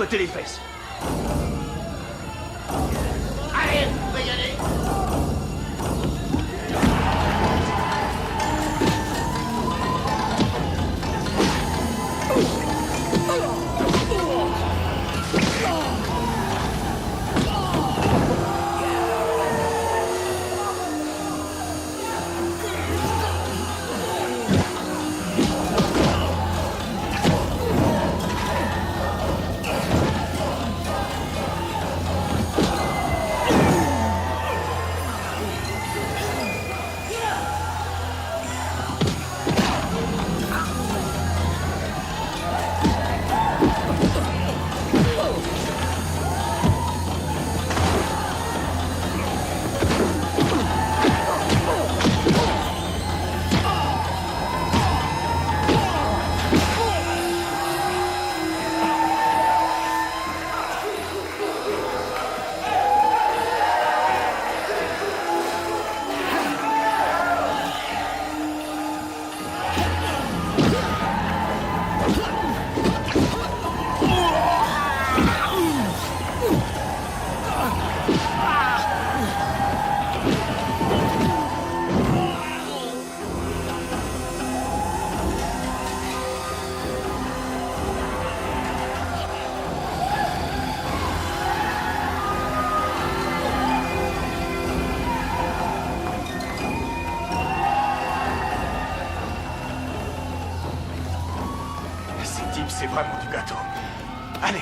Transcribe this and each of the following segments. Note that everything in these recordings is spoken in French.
tripoter les fesses. Allez, vous pouvez y aller. C'est vraiment du gâteau. Allez.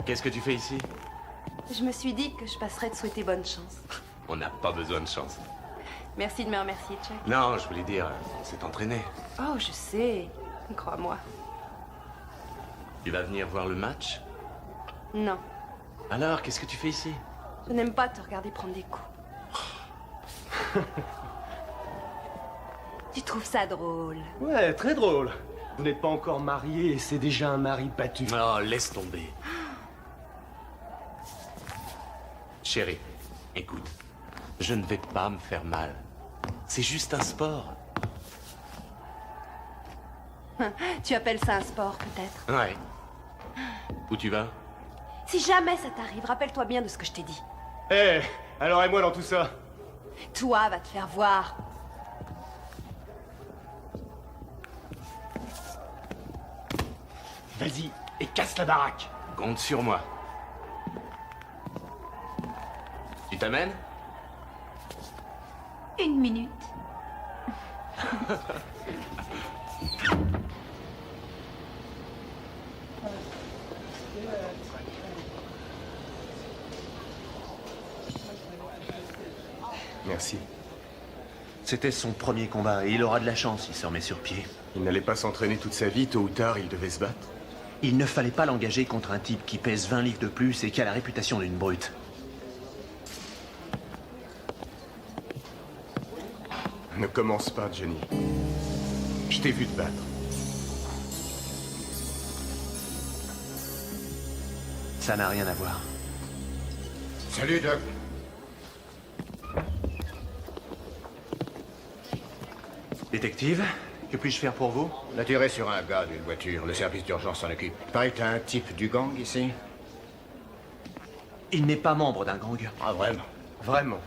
Qu'est-ce que tu fais ici? Je me suis dit que je passerais te souhaiter bonne chance. On n'a pas besoin de chance. Merci de me remercier, Chuck. Non, je voulais dire, on s'est entraîné. Oh, je sais. Crois-moi. Tu vas venir voir le match? Non. Alors, qu'est-ce que tu fais ici? Je n'aime pas te regarder prendre des coups. Tu trouves ça drôle? Ouais, très drôle. Vous n'êtes pas encore marié et c'est déjà un mari battu. Oh, laisse tomber. Chérie, écoute, je ne vais pas me faire mal. C'est juste un sport. Tu appelles ça un sport, peut-être? Ouais. Où tu vas? Si jamais ça t'arrive, rappelle-toi bien de ce que je t'ai dit. Eh, alors et moi dans tout ça? Toi, va te faire voir. Vas-y, et casse la baraque. Compte sur moi. Tu t'amènes? 1 minute. Merci. C'était son premier combat et il aura de la chance s'il se remet sur pied. Il n'allait pas s'entraîner toute sa vie, tôt ou tard, il devait se battre. Il ne fallait pas l'engager contre un type qui pèse 20 livres de plus et qui a la réputation d'une brute. Ne commence pas, Johnny. Je t'ai vu te battre. Ça n'a rien à voir. Salut, Doc. Détective, que puis-je faire pour vous? On a tiré sur un gars d'une voiture. Le service d'urgence s'en occupe. Pareil que t'as un type du gang ici. Il n'est pas membre d'un gang. Ah, vraiment? Vraiment.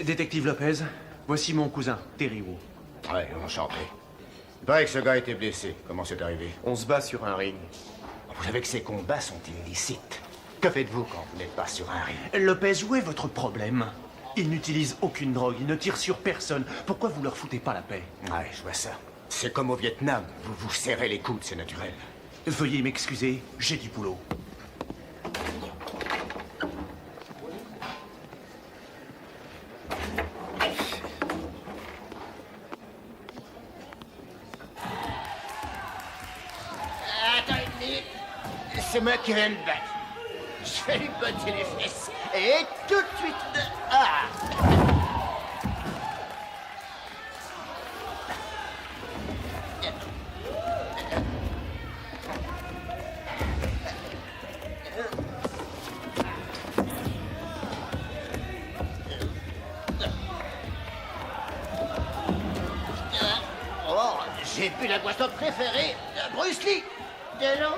Détective Lopez, voici mon cousin, Terry Wu. Ouais, enchanté. Il paraît que ce gars était blessé. Comment c'est arrivé? On se bat sur un ring. Vous savez que ces combats sont illicites. Que faites-vous quand vous n'êtes pas sur un ring? Lopez, où est votre problème? Ils n'utilisent aucune drogue, ils ne tirent sur personne. Pourquoi vous leur foutez pas la paix? Ouais, je vois ça. C'est comme au Vietnam. Vous vous serrez les coudes, c'est naturel. Veuillez m'excuser, j'ai du boulot. Attends une minute. C'est moi qui viens de battre. Je vais lui botter les fesses. Et tout de suite... Ah! Oh, j'ai bu la boisson préférée de Bruce Lee. De l'eau.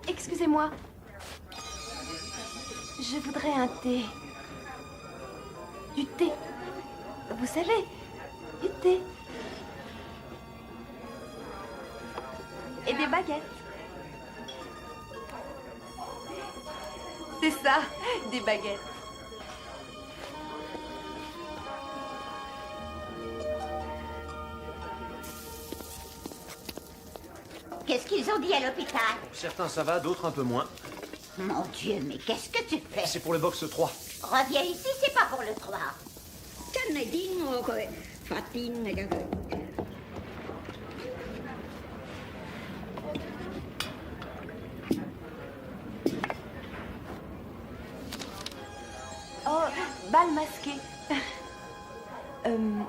Excusez-moi. Je voudrais un thé. Du thé. Vous savez, du thé. Et des baguettes. C'est ça, des baguettes. Qu'est-ce qu'ils ont dit à l'hôpital? Certains ça va, d'autres un peu moins. Mon Dieu, mais qu'est-ce que tu fais? C'est pour le box 3. Reviens ici, c'est pas pour le 3.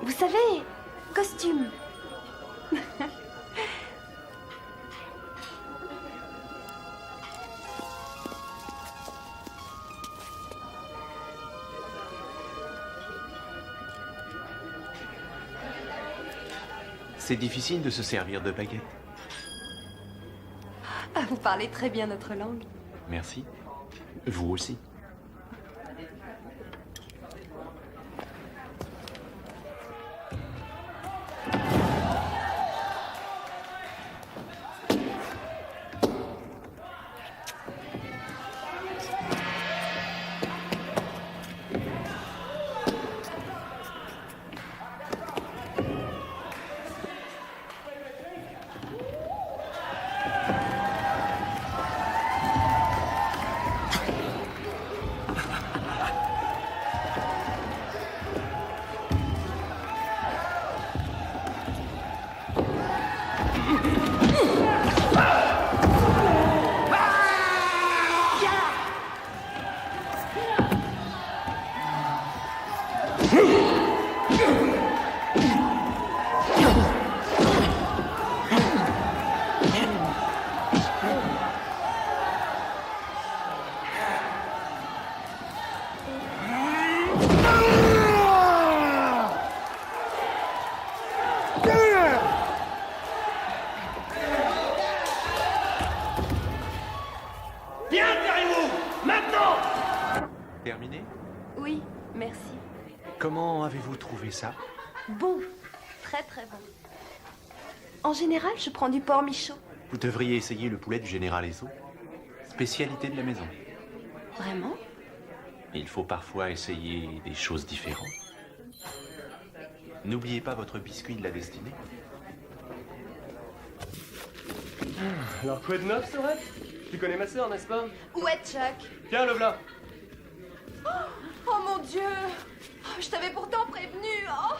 Vous savez, costume. C'est difficile de se servir de baguette. Ah, vous parlez très bien notre langue. Merci. Vous aussi. Terminé? Oui, merci. Comment avez-vous trouvé ça? Bon, très très bon. En général, je prends du porc michaud. Vous devriez essayer le poulet du général Ezo. Spécialité de la maison. Vraiment? Il faut parfois essayer des choses différentes. N'oubliez pas votre biscuit de la destinée. Alors quoi de neuf, Sorette? Tu connais ma sœur, n'est-ce pas? Où est Chuck? Tiens, le v'là. Oh mon Dieu! Oh, je t'avais pourtant prévenu! Oh.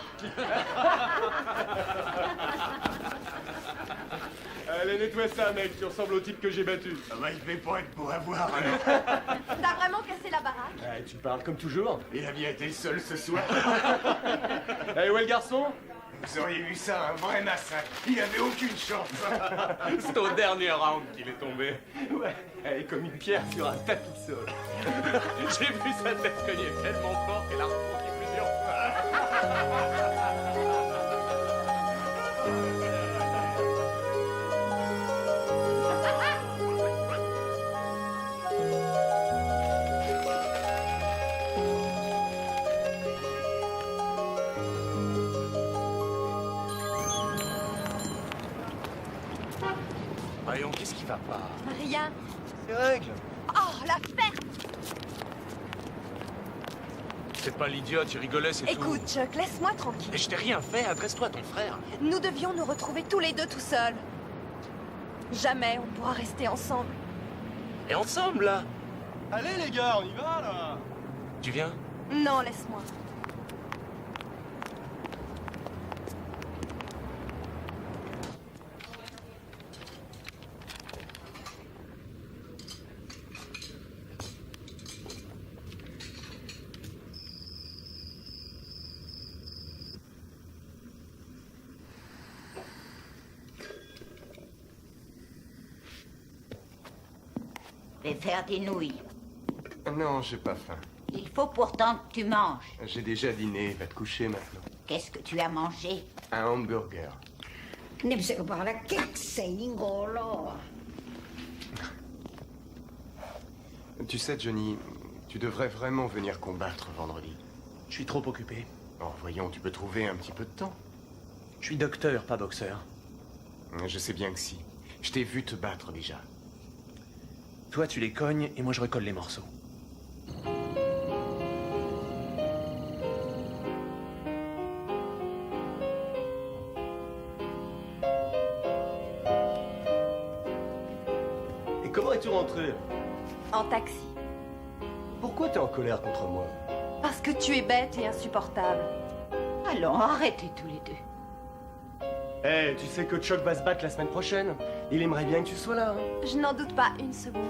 Allez, nettoie ça, mec, tu ressembles au type que j'ai battu. Ah bah, il devait pas être pour avoir, alors. T'as vraiment cassé la baraque? Ah, tu parles comme toujours. Il a bien été seul ce soir. Allez, où est le garçon? Vous auriez vu ça, un vrai massacre. Il avait aucune chance. C'est au dernier round qu'il est tombé. Ouais, elle est comme une pierre sur un tapis de sol. J'ai vu sa tête cogner tellement fort qu'elle a rebondi plusieurs fois. Voyons, qu'est-ce qui va pas? Rien. Les règles. Oh, la ferme! C'est pas l'idiote, il rigolait, c'est tout. Écoute, Chuck, laisse-moi tranquille. Mais je t'ai rien fait, adresse-toi à ton frère. Nous devions nous retrouver tous les deux tout seuls. Jamais on pourra rester ensemble. Et ensemble, là? Allez, les gars, on y va, là. Tu viens? Non, laisse-moi. Je vais faire des nouilles. Non, j'ai pas faim. Il faut pourtant que tu manges. J'ai déjà dîné, va te coucher maintenant. Qu'est-ce que tu as mangé? Un hamburger. Tu sais, Johnny, tu devrais vraiment venir combattre vendredi. Je suis trop occupé. Oh, voyons, tu peux trouver un petit peu de temps. Je suis docteur, pas boxeur. Je sais bien que si. Je t'ai vu te battre déjà. Toi, tu les cognes et moi, je recolle les morceaux. Et comment es-tu rentré? En taxi. Pourquoi t'es en colère contre moi? Parce que tu es bête et insupportable. Allons, arrêtez tous les deux. Eh, tu sais que Chuck va se battre la semaine prochaine. Il aimerait bien que tu sois là. Hein. Je n'en doute pas une seconde.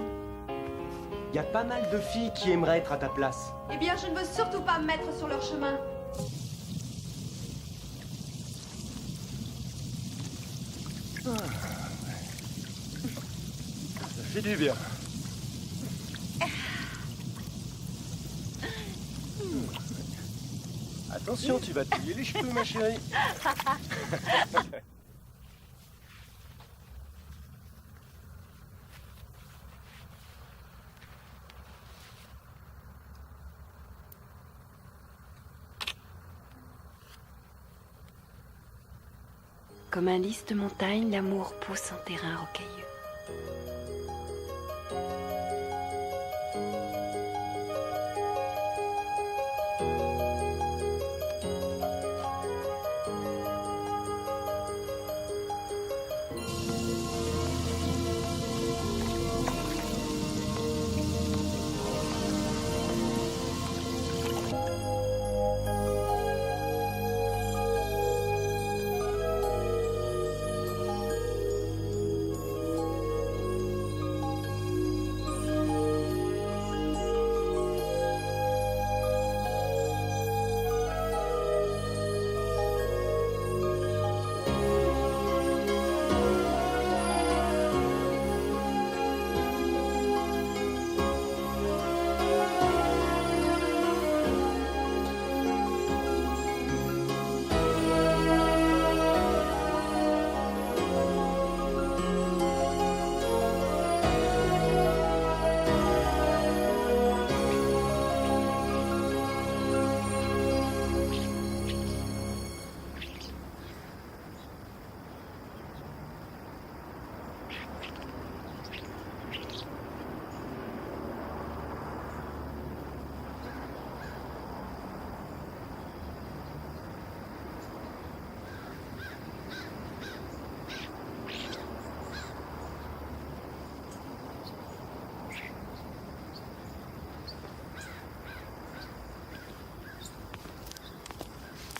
Y a pas mal de filles qui aimeraient être à ta place. Eh bien, je ne veux surtout pas me mettre sur leur chemin. Ça fait du bien. Attention, tu vas te mouiller les cheveux, ma chérie. Comme un lys de montagne, l'amour pousse en terrain rocailleux.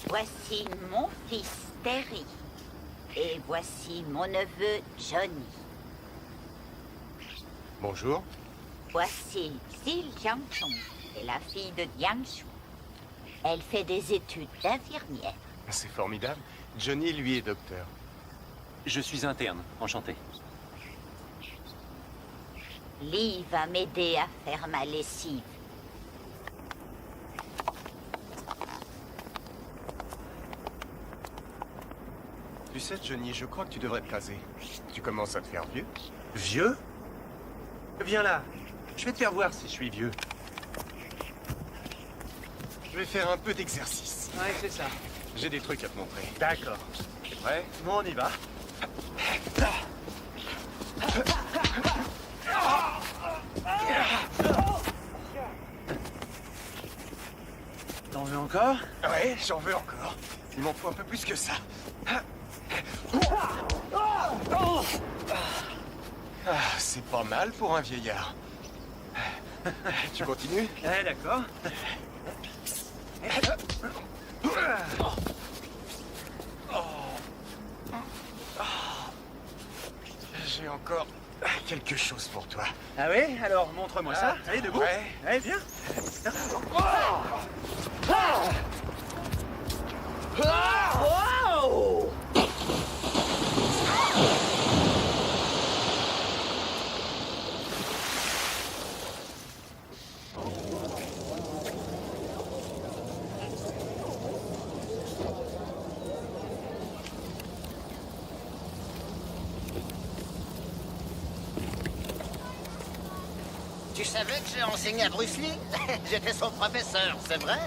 Voici mon fils Terry. Et voici mon neveu Johnny. Bonjour. Voici Sil Jiangchong et la fille de Jiangsu. Elle fait des études d'infirmière. C'est formidable. Johnny, lui, est docteur. Je suis interne, enchanté. Lee va m'aider à faire ma lessive. Tu sais, Johnny, je crois que tu devrais te caser. Tu commences à te faire vieux. Vieux? Viens là. Je vais te faire voir si je suis vieux. Je vais faire un peu d'exercice. Ouais, c'est ça. J'ai des trucs à te montrer. D'accord. T'es prêt? Bon, on y va. T'en veux encore? Ouais, j'en veux encore. Il m'en faut un peu plus que ça. Ah, c'est pas mal pour un vieillard. Tu continues? Eh, d'accord. J'ai encore quelque chose pour toi. Ah oui? Alors, montre-moi ça. Allez, debout. Ouais. Allez, viens. Tu savais que j'ai enseigné à Bruce Lee? J'étais son professeur, c'est vrai?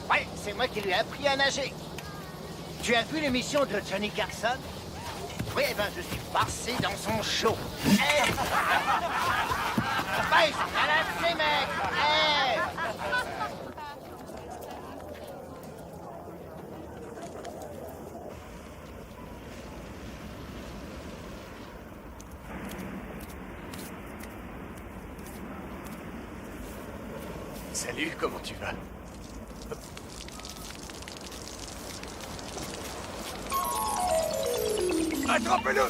Ouais, c'est moi qui lui ai appris à nager. Tu as vu l'émission de Johnny Carson? Oui, eh ben je suis passé dans son show. Hey! Ouais, c'est malade ces mecs! Hey! Salut, comment tu vas? Attrapez-le!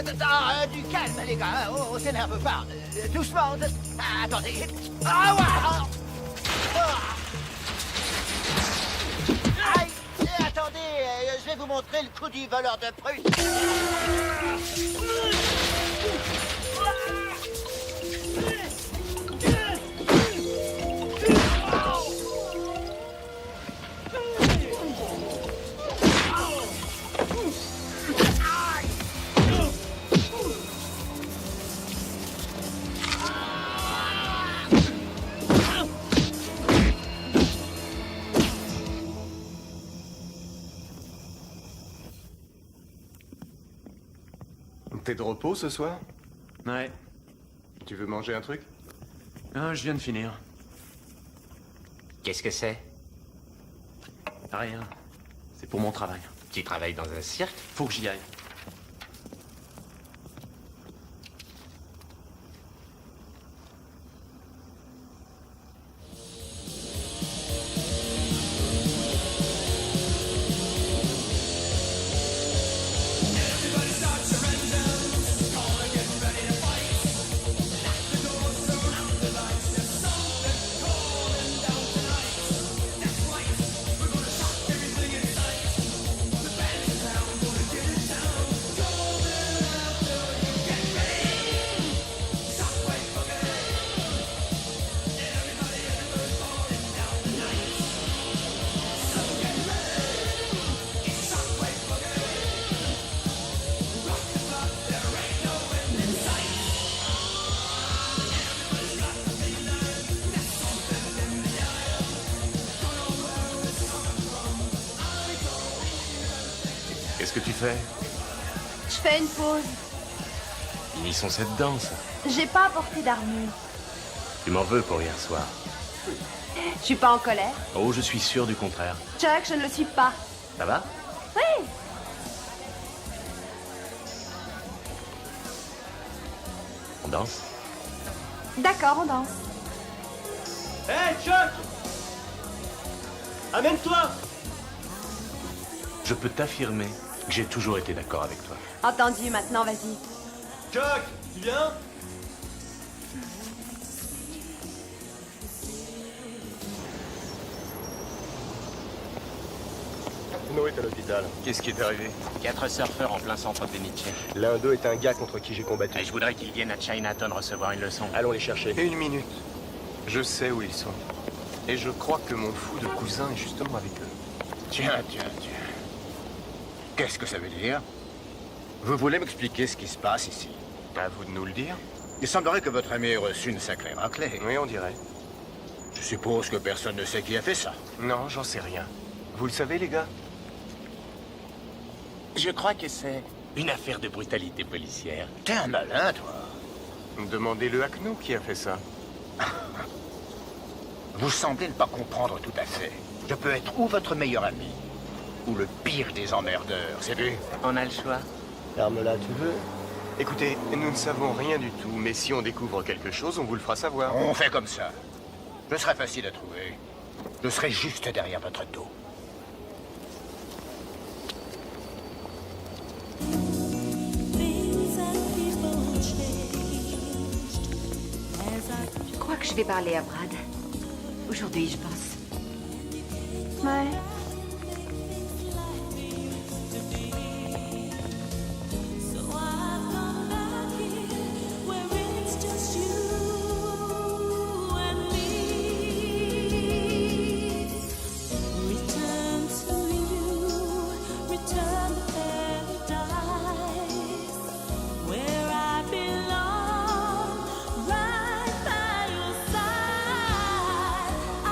Du calme, les gars. On s'énerve pas. Doucement. Attendez. Ah, ouais. Aïe. Attendez, je vais vous montrer le coup du voleur de Prusse. T'es de repos ce soir? Ouais. Tu veux manger un truc? Ah, je viens de finir. Qu'est-ce que c'est? Rien. C'est pour mon travail. Tu travailles dans un cirque? Faut que j'y aille. Qu'est-ce que tu fais? Je fais une pause. Finissons cette danse. J'ai pas apporté d'armure. Tu m'en veux pour hier soir? Je suis pas en colère. Oh, je suis sûr du contraire. Chuck, je ne le suis pas. Ça va? Oui. On danse? D'accord, on danse. Hé, Chuck! Amène-toi! Je peux t'affirmer que j'ai toujours été d'accord avec toi. Entendu, maintenant, vas-y. Chuck, tu viens? Noé est à l'hôpital. Qu'est-ce qui est arrivé? 4 surfeurs en plein centre de Nietzsche. L'un d'eux est un gars contre qui j'ai combattu. Et je voudrais qu'ils viennent à Chinatown recevoir une leçon. Allons les chercher. Une minute. Je sais où ils sont. Et je crois que mon fou de cousin est justement avec eux. Tiens. Qu'est-ce que ça veut dire? Vous voulez m'expliquer ce qui se passe ici? À vous de nous le dire. Il semblerait que votre ami ait reçu une sacrée raclée. Oui, on dirait. Je suppose que personne ne sait qui a fait ça. Non, j'en sais rien. Vous le savez, les gars? Je crois que c'est une affaire de brutalité policière. T'es un malin, toi. Demandez-le à Kno qui a fait ça. Vous semblez ne pas comprendre tout à fait. Je peux être ou votre meilleur ami, ou le pire des emmerdeurs, c'est vu? On a le choix. Ferme-la, tu veux? Écoutez, nous ne savons rien du tout, mais si on découvre quelque chose, on vous le fera savoir. On fait comme ça. Je serai facile à trouver. Je serai juste derrière votre dos. Je crois que je vais parler à Brad. Aujourd'hui, je pense. Ouais.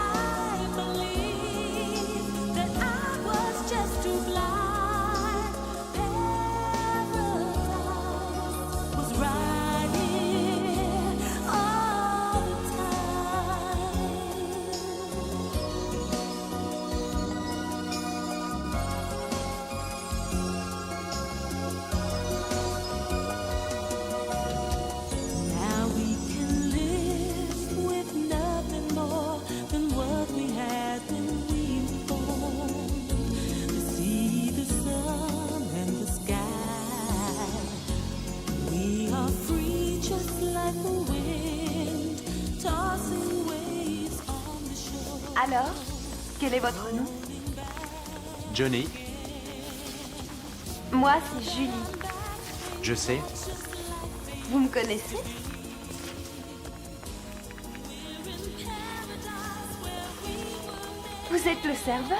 I believe Alors, quel est votre nom? Johnny, Moi, c'est Julie. je sais. Vous me connaissez? Vous êtes le serveur?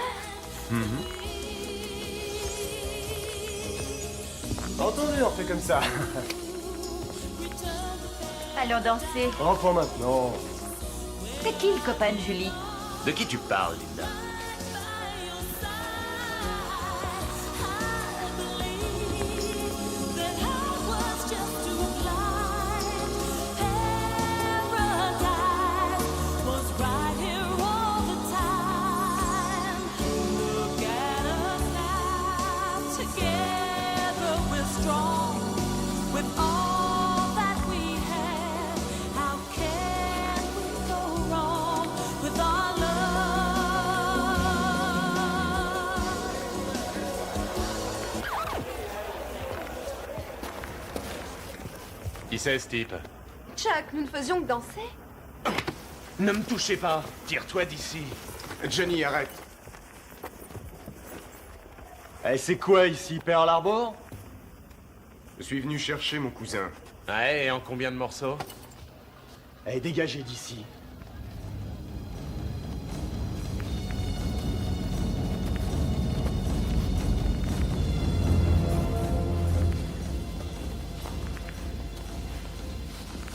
Entendu, on fait comme ça. Allons danser. Enfin maintenant. C'est qui le copain de Julie? De qui tu parles, Linda? Qui c'est, ce type? Chuck, nous ne faisions que danser. Ne me touchez pas. Tire-toi d'ici. Johnny, arrête. Eh, c'est quoi ici, Pearl Harbor? Je suis venu chercher mon cousin. Ouais, et en combien de morceaux? Eh, dégagez d'ici.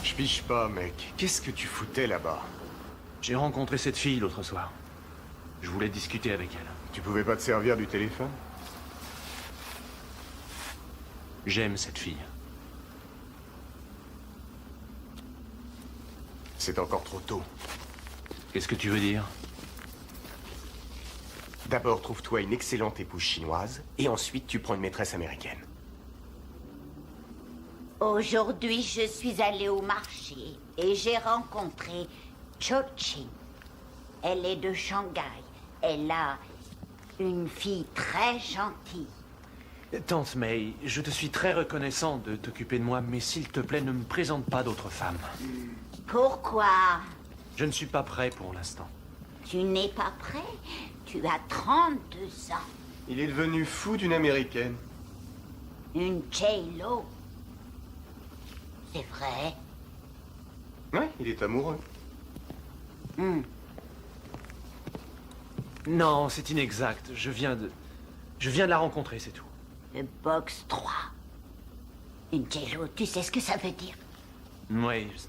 Je piche pas, mec. Qu'est-ce que tu foutais là-bas? J'ai rencontré cette fille l'autre soir. Je voulais discuter avec elle. Tu pouvais pas te servir du téléphone? J'aime cette fille. C'est encore trop tôt. Qu'est-ce que tu veux dire? D'abord, trouve-toi une excellente épouse chinoise, et ensuite tu prends une maîtresse américaine. Aujourd'hui, je suis allée au marché et j'ai rencontré Cho-Ching. Elle est de Shanghai. Elle a une fille très gentille. Tante May, je te suis très reconnaissant de t'occuper de moi, mais s'il te plaît, ne me présente pas d'autres femmes. Pourquoi? Je ne suis pas prêt pour l'instant. Tu n'es pas prêt? Tu as 32 ans. Il est devenu fou d'une américaine. Une J-Lo. C'est vrai? Ouais, il est amoureux. Non, c'est inexact. Je viens de la rencontrer, c'est tout. Le box 3. Une J-Lo, tu sais ce que ça veut dire? Oui, je sais.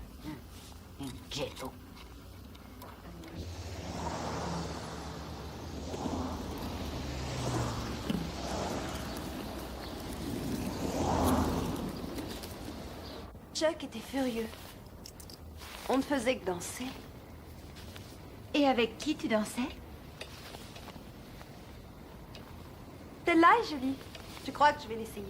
Une J-Lo. Chuck était furieux. On ne faisait que danser. Et avec qui tu dansais? Celle-là est jolie. Je crois que je vais l'essayer.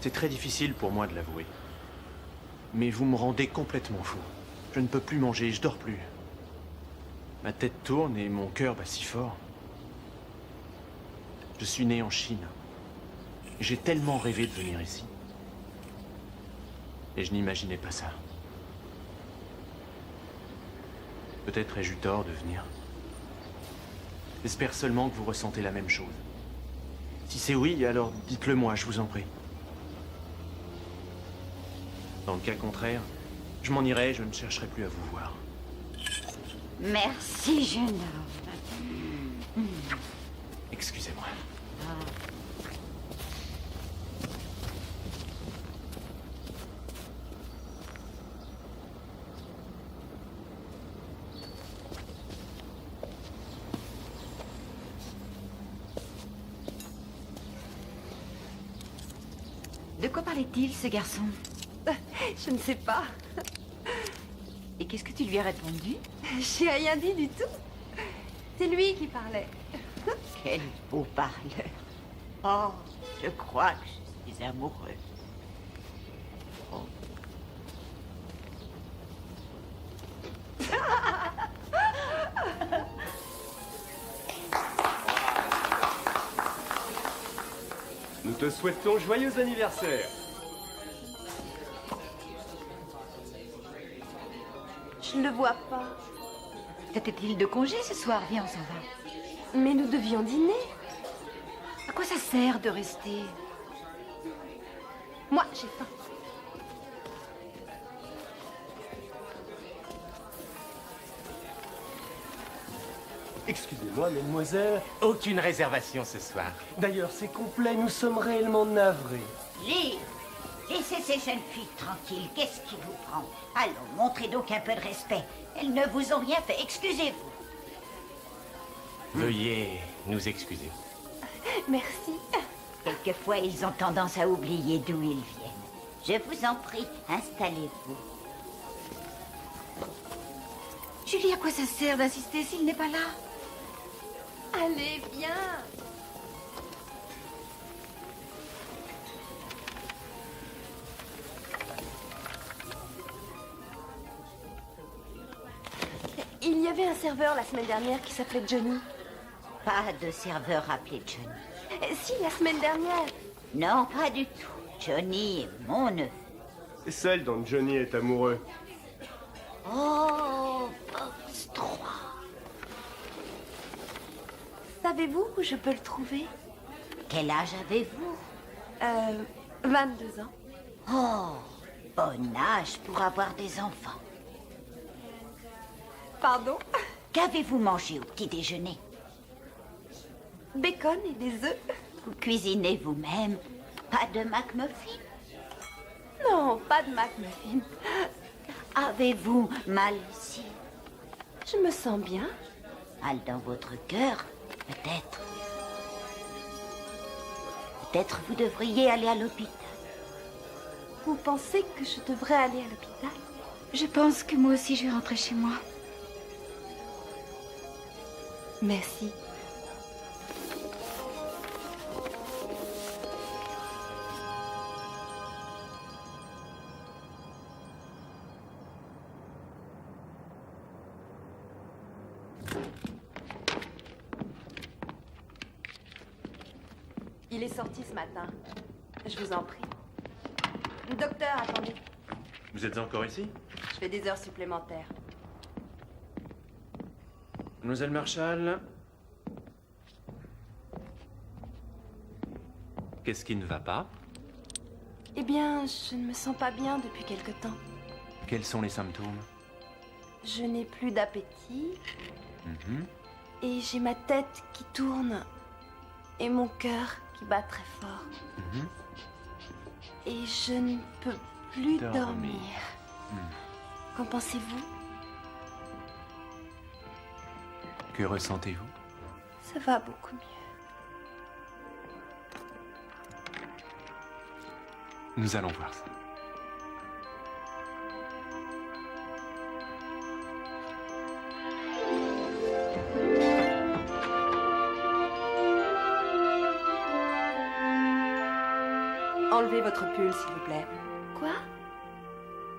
C'est très difficile pour moi de l'avouer. Mais vous me rendez complètement fou. Je ne peux plus manger, je dors plus. Ma tête tourne et mon cœur bat si fort. Je suis né en Chine. J'ai tellement rêvé de venir ici. Et je n'imaginais pas ça. Peut-être ai-je eu tort de venir. J'espère seulement que vous ressentez la même chose. Si c'est oui, alors dites-le moi, je vous en prie. Dans le cas contraire, je m'en irai, je ne chercherai plus à vous voir. Merci, jeune homme. Excusez-moi. De quoi parlait-il, ce garçon? Je ne sais pas. Et qu'est-ce que tu lui as répondu? J'ai rien dit du tout. C'est lui qui parlait. Quel beau parleur. Oh, je crois que je suis amoureux. Oh. Nous te souhaitons joyeux anniversaire. Je ne le vois pas. T'était-il de congé ce soir? Viens, on s'en va. Mais nous devions dîner. À quoi ça sert de rester? Moi, j'ai faim. Excusez-moi, mademoiselle. Aucune réservation ce soir. D'ailleurs, c'est complet, nous sommes réellement navrés. Laissez ces jeunes filles tranquilles. Qu'est-ce qui vous prend? Allons, montrez donc un peu de respect. Elles ne vous ont rien fait. Excusez-vous. Veuillez nous excuser. Merci. Quelquefois, ils ont tendance à oublier d'où ils viennent. Je vous en prie, installez-vous. Julie, à quoi ça sert d'insister s'il n'est pas là? Allez, viens. Il y avait un serveur la semaine dernière qui s'appelait Johnny. Pas de serveur appelé Johnny. Si, la semaine dernière. Non, pas du tout. Johnny est mon neveu. C'est celle dont Johnny est amoureux. Oh, Box 3. Savez-vous où je peux le trouver? Quel âge avez-vous? 22 ans. Oh, bon âge pour avoir des enfants. Pardon? Qu'avez-vous mangé au petit déjeuner? Bacon et des œufs? Vous cuisinez vous-même? Pas de McMuffin? Non, pas de McMuffin. Avez-vous mal ici? Je me sens bien. Mal dans votre cœur, peut-être. Peut-être vous devriez aller à l'hôpital. Vous pensez que je devrais aller à l'hôpital? Je pense que moi aussi je vais rentrer chez moi. Merci. Il est sorti ce matin. Je vous en prie. Docteur, attendez. Vous êtes encore ici? Je fais des heures supplémentaires. Mademoiselle Marshall. Qu'est-ce qui ne va pas? Eh bien, je ne me sens pas bien depuis quelque temps. Quels sont les symptômes? Je n'ai plus d'appétit Mhm. et j'ai ma tête qui tourne et mon cœur qui bat très fort. Mhm. Et je ne peux plus Dormir. dormir. Qu'en pensez-vous? Que ressentez-vous? Ça va beaucoup mieux. Nous allons voir ça. Enlevez votre pull, s'il vous plaît. Quoi?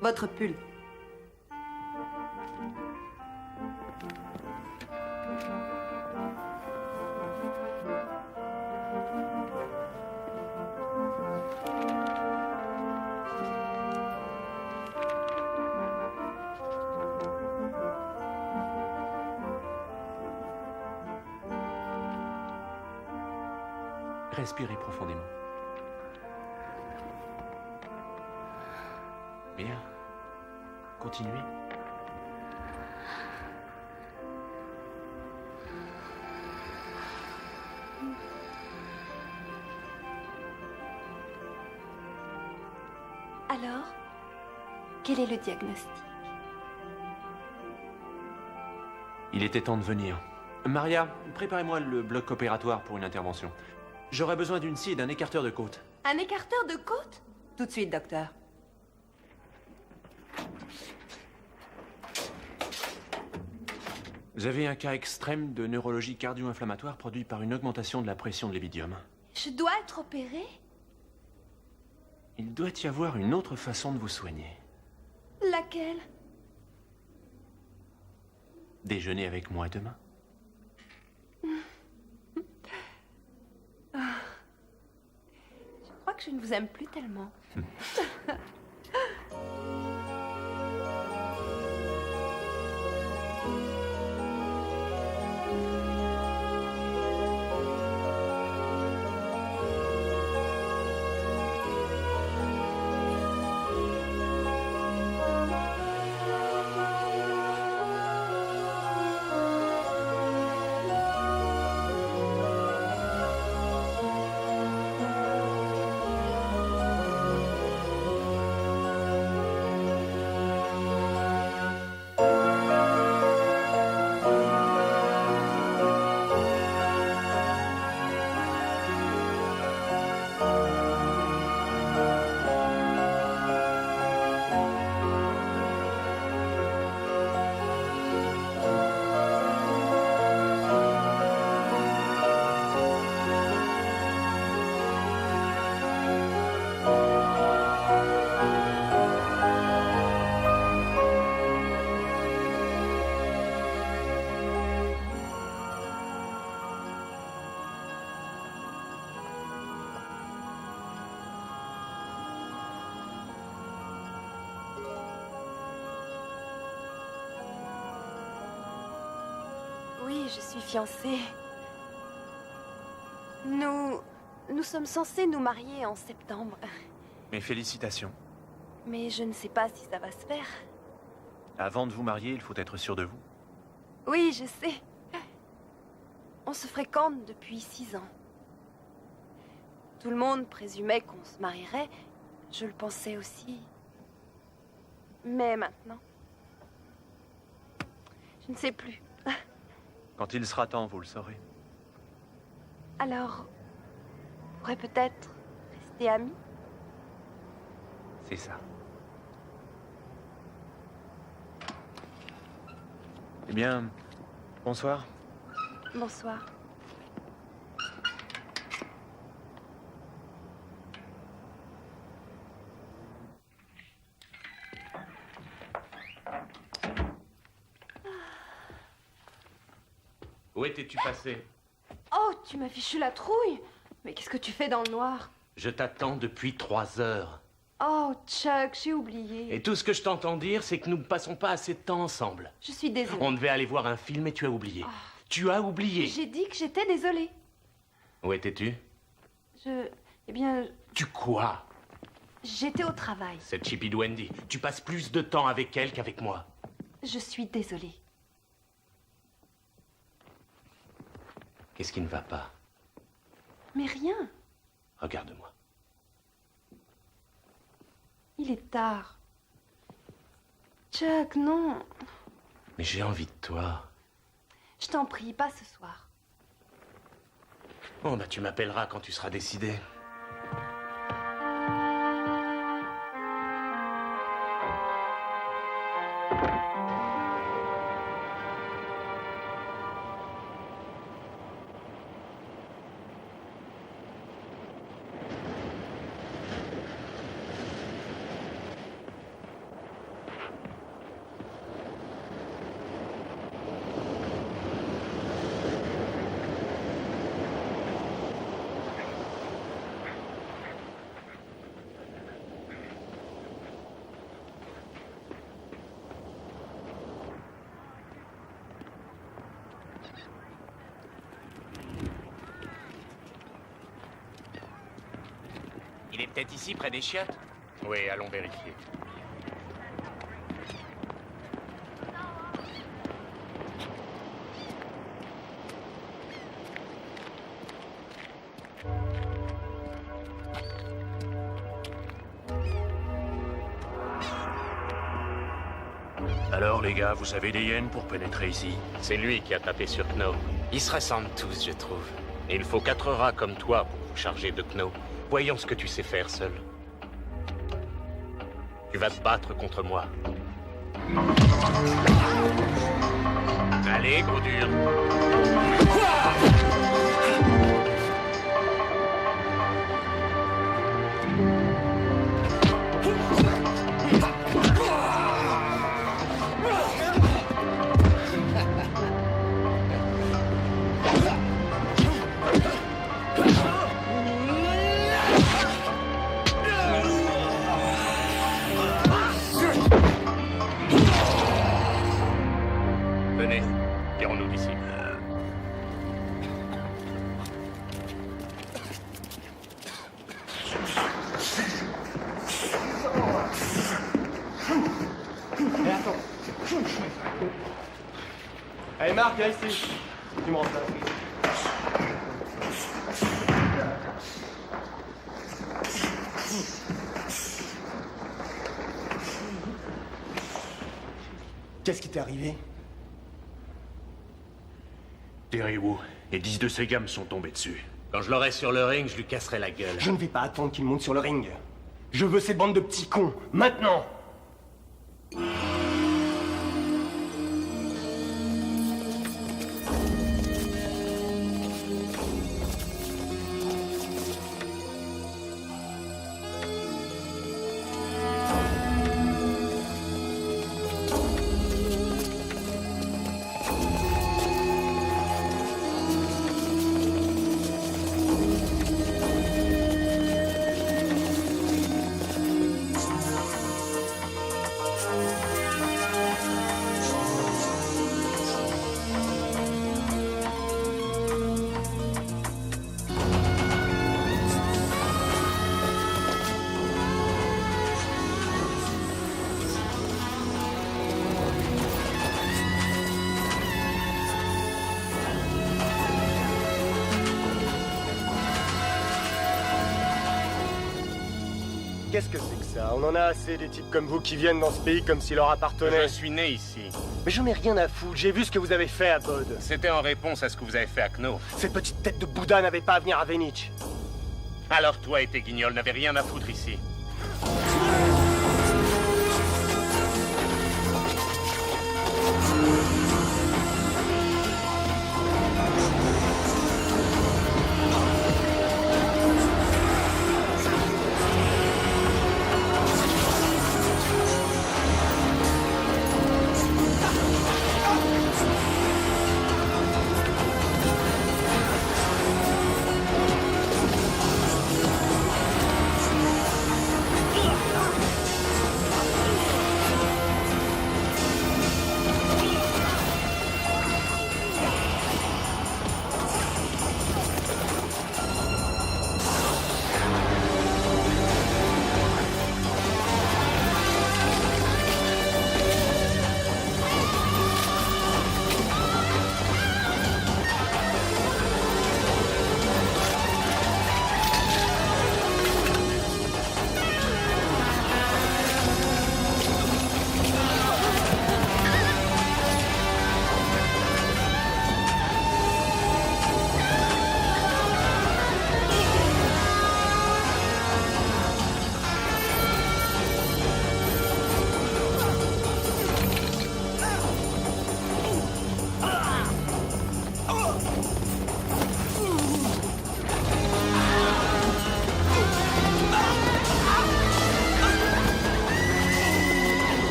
Votre pull. Respirez profondément. Bien. Continuez. Alors, quel est le diagnostic? Il était temps de venir. Maria, préparez-moi le bloc opératoire pour une intervention. J'aurai besoin d'une scie et d'un écarteur de côte. Un écarteur de côte? Tout de suite, docteur. Vous avez un cas extrême de neurologie cardio-inflammatoire produit par une augmentation de la pression de l'ébidium. Je dois être opérée? Il doit y avoir une autre façon de vous soigner. Laquelle? Déjeuner avec moi demain. Je crois que je ne vous aime plus tellement. Oui, je suis fiancée. Nous sommes censés nous marier en septembre. Mes félicitations. Mais je ne sais pas si ça va se faire. Avant de vous marier, il faut être sûr de vous. Oui, je sais. On se fréquente depuis 6 ans. Tout le monde présumait qu'on se marierait. Je le pensais aussi. Mais maintenant... je ne sais plus. Quand il sera temps, vous le saurez. Alors... on pourrait peut-être rester amis? C'est ça. Eh bien, bonsoir. Bonsoir. Où étais-tu passé? Oh, tu m'as fichu la trouille! Mais qu'est-ce que tu fais dans le noir? Je t'attends depuis 3 heures. Oh, Chuck, j'ai oublié. Et tout ce que je t'entends dire, c'est que nous ne passons pas assez de temps ensemble. Je suis désolée. On devait aller voir un film et tu as oublié. Tu as oublié. J'ai dit que j'étais désolée. Où étais-tu? Eh bien... Tu quoi? j'étais au travail. Cette chipie Wendy, tu passes plus de temps avec elle qu'avec moi. Je suis désolée. Qu'est-ce qui ne va pas? Mais rien. Regarde-moi. Il est tard. Chuck, non. Mais j'ai envie de toi. Je t'en prie, pas ce soir. Bon, bah tu m'appelleras quand tu seras décidé. Il est peut-être ici, près des chiottes? Oui, allons vérifier. Alors les gars, vous avez des hyènes pour pénétrer ici? C'est lui qui a tapé sur Kno. Ils se ressemblent tous, je trouve. Et il faut 4 rats comme toi pour vous charger de Kno. Voyons ce que tu sais faire seul. Tu vas te battre contre moi. Allez, gros dur. Hey Marc, viens ici. Tu me remplaces. Qu'est-ce qui t'est arrivé? Terry Wu et 10 de ses gars me sont tombés dessus. Quand je l'aurai sur le ring, je lui casserai la gueule. Je ne vais pas attendre qu'il monte sur le ring. Je veux cette bande de petits cons, maintenant! Qu'est-ce que c'est que ça? On en a assez des types comme vous qui viennent dans ce pays comme s'il leur appartenait. Je suis né ici. Mais j'en ai rien à foutre, j'ai vu ce que vous avez fait à Bod. C'était en réponse à ce que vous avez fait à Kno. Cette petite tête de Bouddha n'avait pas à venir à Venitch. Alors toi et tes guignols n'avaient rien à foutre ici.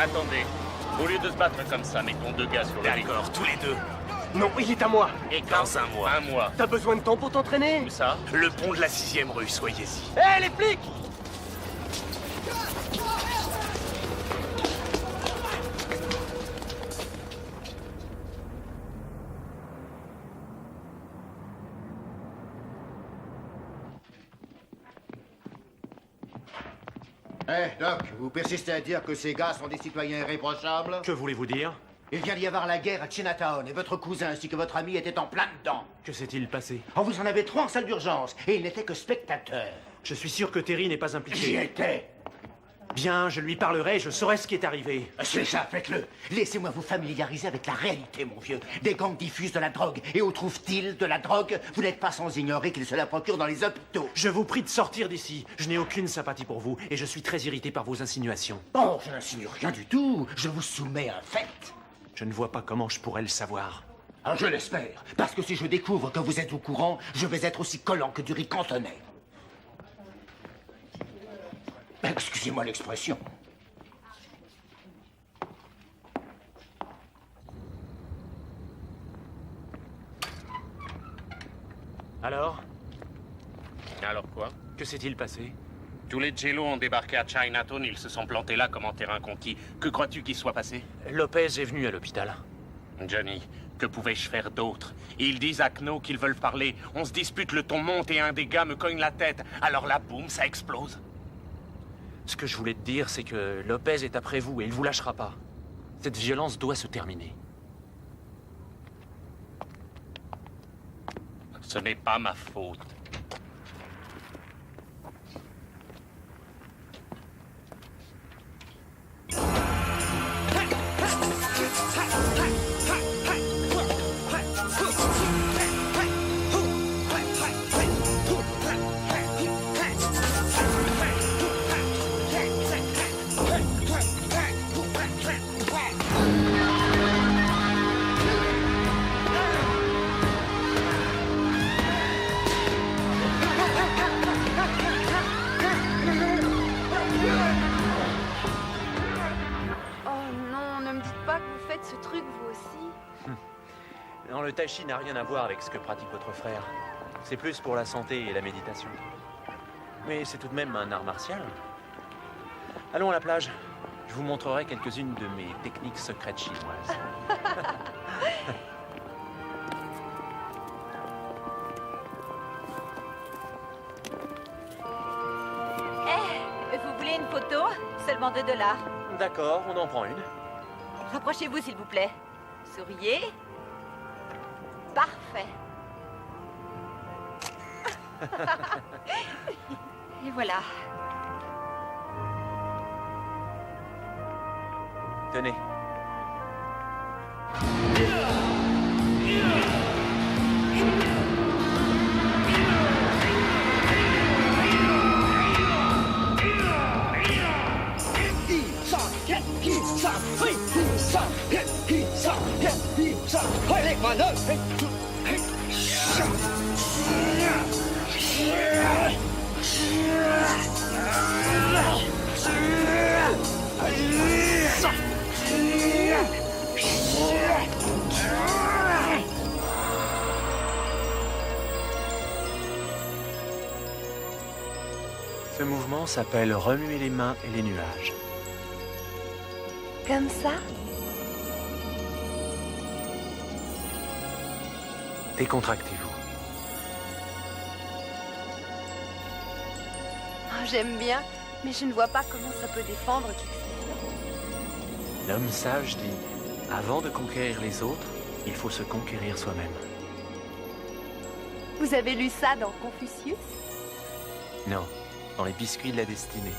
Attendez. Au lieu de se battre comme ça, mettons 2 gars sur le ring. D'accord, tous les deux. Non, il est à moi. Et quand Dans un mois. Un mois. T'as besoin de temps pour t'entraîner? Où ça? Le pont de la 6ème rue, soyez-y. Hé, les flics! Eh, Doc, vous persistez à dire que ces gars sont des citoyens irréprochables? Que voulez-vous dire? Il vient d'y avoir la guerre à Chinatown et votre cousin ainsi que votre ami étaient en plein dedans. Que s'est-il passé? Oh, vous en avez 3 en salle d'urgence et il n'était que spectateur. Je suis sûr que Terry n'est pas J'y impliqué. étais. Bien, je lui parlerai, je saurai ce qui est arrivé. C'est ça, faites-le. Laissez-moi vous familiariser avec la réalité, mon vieux. Des gangs diffusent de la drogue. Et où trouvent-ils de la drogue? Vous n'êtes pas sans ignorer qu'ils se la procurent dans les hôpitaux. Je vous prie de sortir d'ici. Je n'ai aucune sympathie pour vous et je suis très irrité par vos insinuations. Oh, je n'insinue rien du tout. Je vous soumets un fait. Je ne vois pas comment je pourrais le savoir. Ah, je l'espère, parce que si je découvre que vous êtes au courant, je vais être aussi collant que du riz cantonais. Excusez-moi l'expression. Alors? Alors quoi? Que s'est-il passé? Tous les Jello ont débarqué à Chinatown, ils se sont plantés là comme en terrain conquis. Que crois-tu qu'il soit passé? Lopez est venu à l'hôpital. Johnny, que pouvais-je faire d'autre? Ils disent à Kno qu'ils veulent parler. On se dispute, le ton monte et un des gars me cogne la tête. Alors là, boum, ça explose. Ce que je voulais te dire, c'est que Lopez est après vous et il vous lâchera pas. Cette violence doit se terminer. Ce n'est pas ma faute. Ce truc, vous aussi? Non, le tai chi n'a rien à voir avec ce que pratique votre frère. C'est plus pour la santé et la méditation. Mais c'est tout de même un art martial. Allons à la plage. Je vous montrerai quelques-unes de mes techniques secrètes chinoises. Vous voulez une photo? Seulement $2. D'accord, on en prend une. Rapprochez-vous, s'il vous plaît. Souriez. Parfait. Et voilà. Tenez. Ce mouvement s'appelle remuer les mains et les nuages. Comme ça? Décontractez-vous. Oh, j'aime bien, mais je ne vois pas comment ça peut défendre qui que ce soit. L'homme sage dit, avant de conquérir les autres, il faut se conquérir soi-même. Vous avez lu ça dans Confucius? Non, dans les biscuits de la destinée.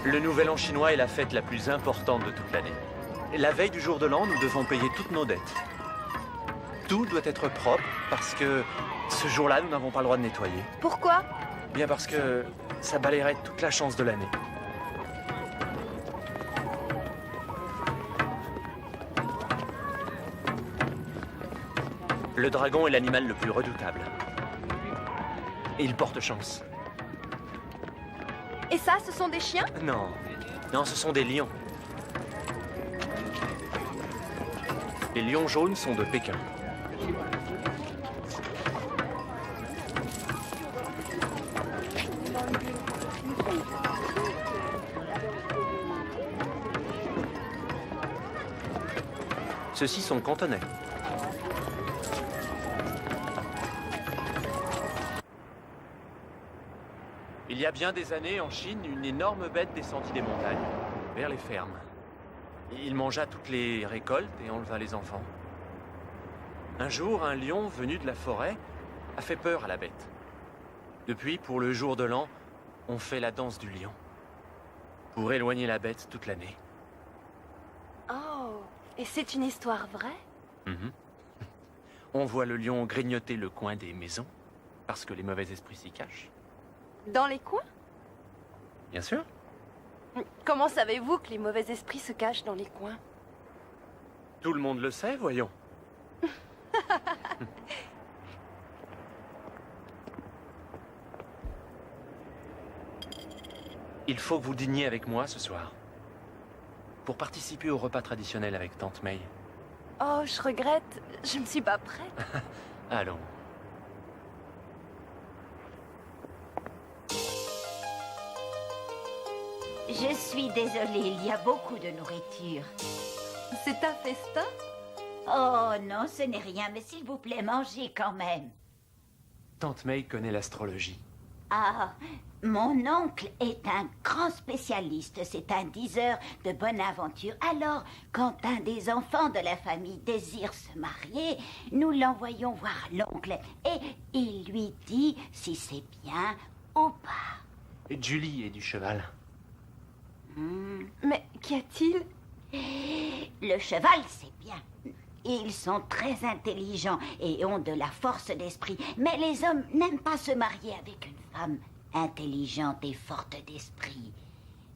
Le Nouvel An chinois est la fête la plus importante de toute l'année. La veille du jour de l'an, nous devons payer toutes nos dettes. Tout doit être propre parce que ce jour-là, nous n'avons pas le droit de nettoyer. Pourquoi? Bien parce que ça balayerait toute la chance de l'année. Le dragon est l'animal le plus redoutable. Et il porte chance. Et ça, ce sont des chiens? Non, non, ce sont des lions. Les lions jaunes sont de Pékin. Ceux-ci sont cantonais. Il y a bien des années, en Chine, une énorme bête descendit des montagnes, vers les fermes. Il mangea toutes les récoltes et enleva les enfants. Un jour, un lion venu de la forêt a fait peur à la bête. Depuis, pour le jour de l'an, on fait la danse du lion. Pour éloigner la bête toute l'année. Oh, et c'est une histoire vraie? Mhm. On voit le lion grignoter le coin des maisons, parce que les mauvais esprits s'y cachent. Dans les coins? Bien sûr. Comment savez-vous que les mauvais esprits se cachent dans les coins? Tout le monde le sait, voyons. Il faut que vous dîniez avec moi ce soir. Pour participer au repas traditionnel avec Tante May. Oh, je regrette. Je ne suis pas prête. Allons. Je suis désolée, il y a beaucoup de nourriture. C'est un festin? Oh non, ce n'est rien, mais s'il vous plaît, mangez quand même. Tante May connaît l'astrologie. Ah, mon oncle est un grand spécialiste. C'est un diseur de bonne aventure. Alors, quand un des enfants de la famille désire se marier, nous l'envoyons voir l'oncle et il lui dit si c'est bien ou pas. Et Julie est du cheval. Mais qu'y a-t-il? Le cheval, c'est bien. Ils sont très intelligents et ont de la force d'esprit. Mais les hommes n'aiment pas se marier avec une femme intelligente et forte d'esprit.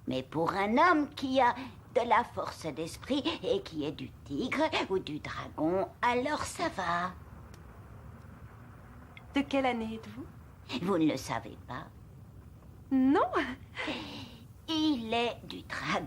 Mais pour un homme qui a de la force d'esprit et qui est du tigre ou du dragon, alors ça va. De quelle année êtes-vous? Vous ne le savez pas? Non. Il est du dragon.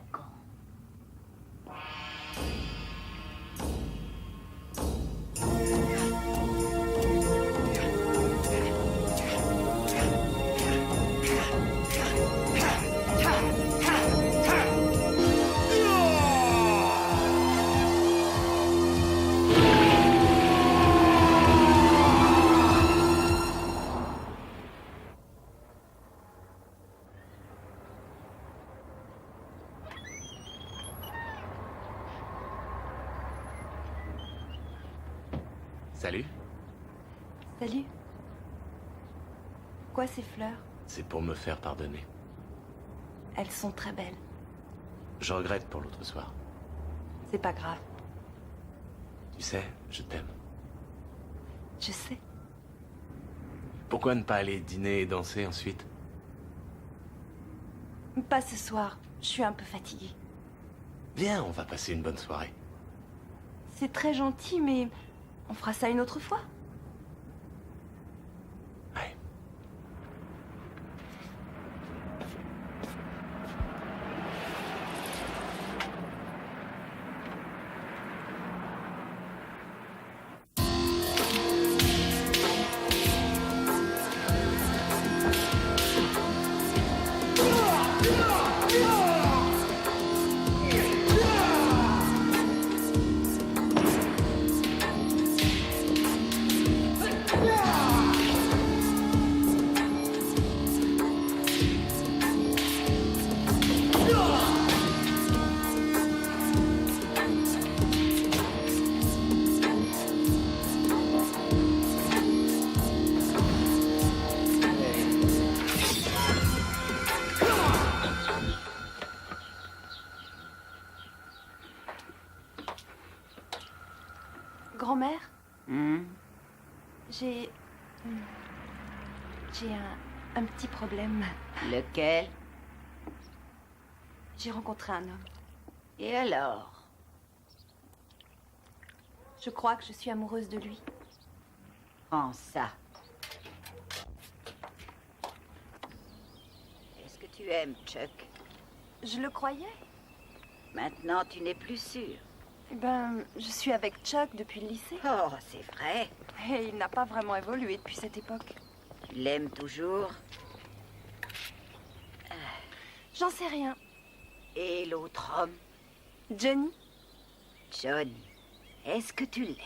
Salut. Salut. Quoi ces fleurs? C'est pour me faire pardonner. Elles sont très belles. Je regrette pour l'autre soir. C'est pas grave. Tu sais, je t'aime. Je sais. Pourquoi ne pas aller dîner et danser ensuite? Pas ce soir. Je suis un peu fatiguée. Viens, on va passer une bonne soirée. C'est très gentil, mais on fera ça une autre fois. Ouais. Grand-mère, j'ai un petit problème. Lequel? J'ai rencontré un homme. Et alors? Je crois que je suis amoureuse de lui. Prends ça. Est-ce que tu aimes Chuck? Je le croyais. Maintenant, tu n'es plus sûr. Eh ben, je suis avec Chuck depuis le lycée. Oh, c'est vrai. Et il n'a pas vraiment évolué depuis cette époque. Tu l'aimes toujours? J'en sais rien. Et l'autre homme? Johnny? Johnny. Est-ce que tu l'aimes?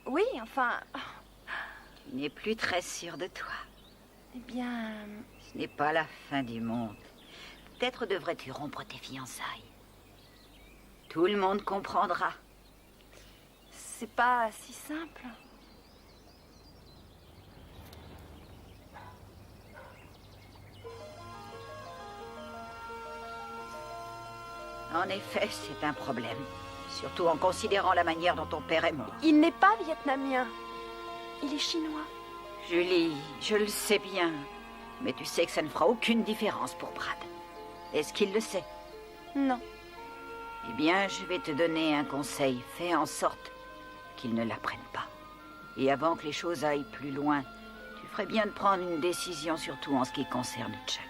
Oui, enfin... Tu n'es plus très sûre de toi. Eh bien... Ce n'est pas la fin du monde. Peut-être devrais-tu rompre tes fiançailles. Tout le monde comprendra. C'est pas si simple. En effet, c'est un problème. Surtout en considérant la manière dont ton père est mort. Il n'est pas vietnamien. Il est chinois. Julie, je le sais bien. Mais tu sais que ça ne fera aucune différence pour Brad. Est-ce qu'il le sait? Non. Eh bien, je vais te donner un conseil. Fais en sorte qu'il ne l'apprenne pas. Et avant que les choses aillent plus loin, tu ferais bien de prendre une décision, surtout en ce qui concerne Chuck.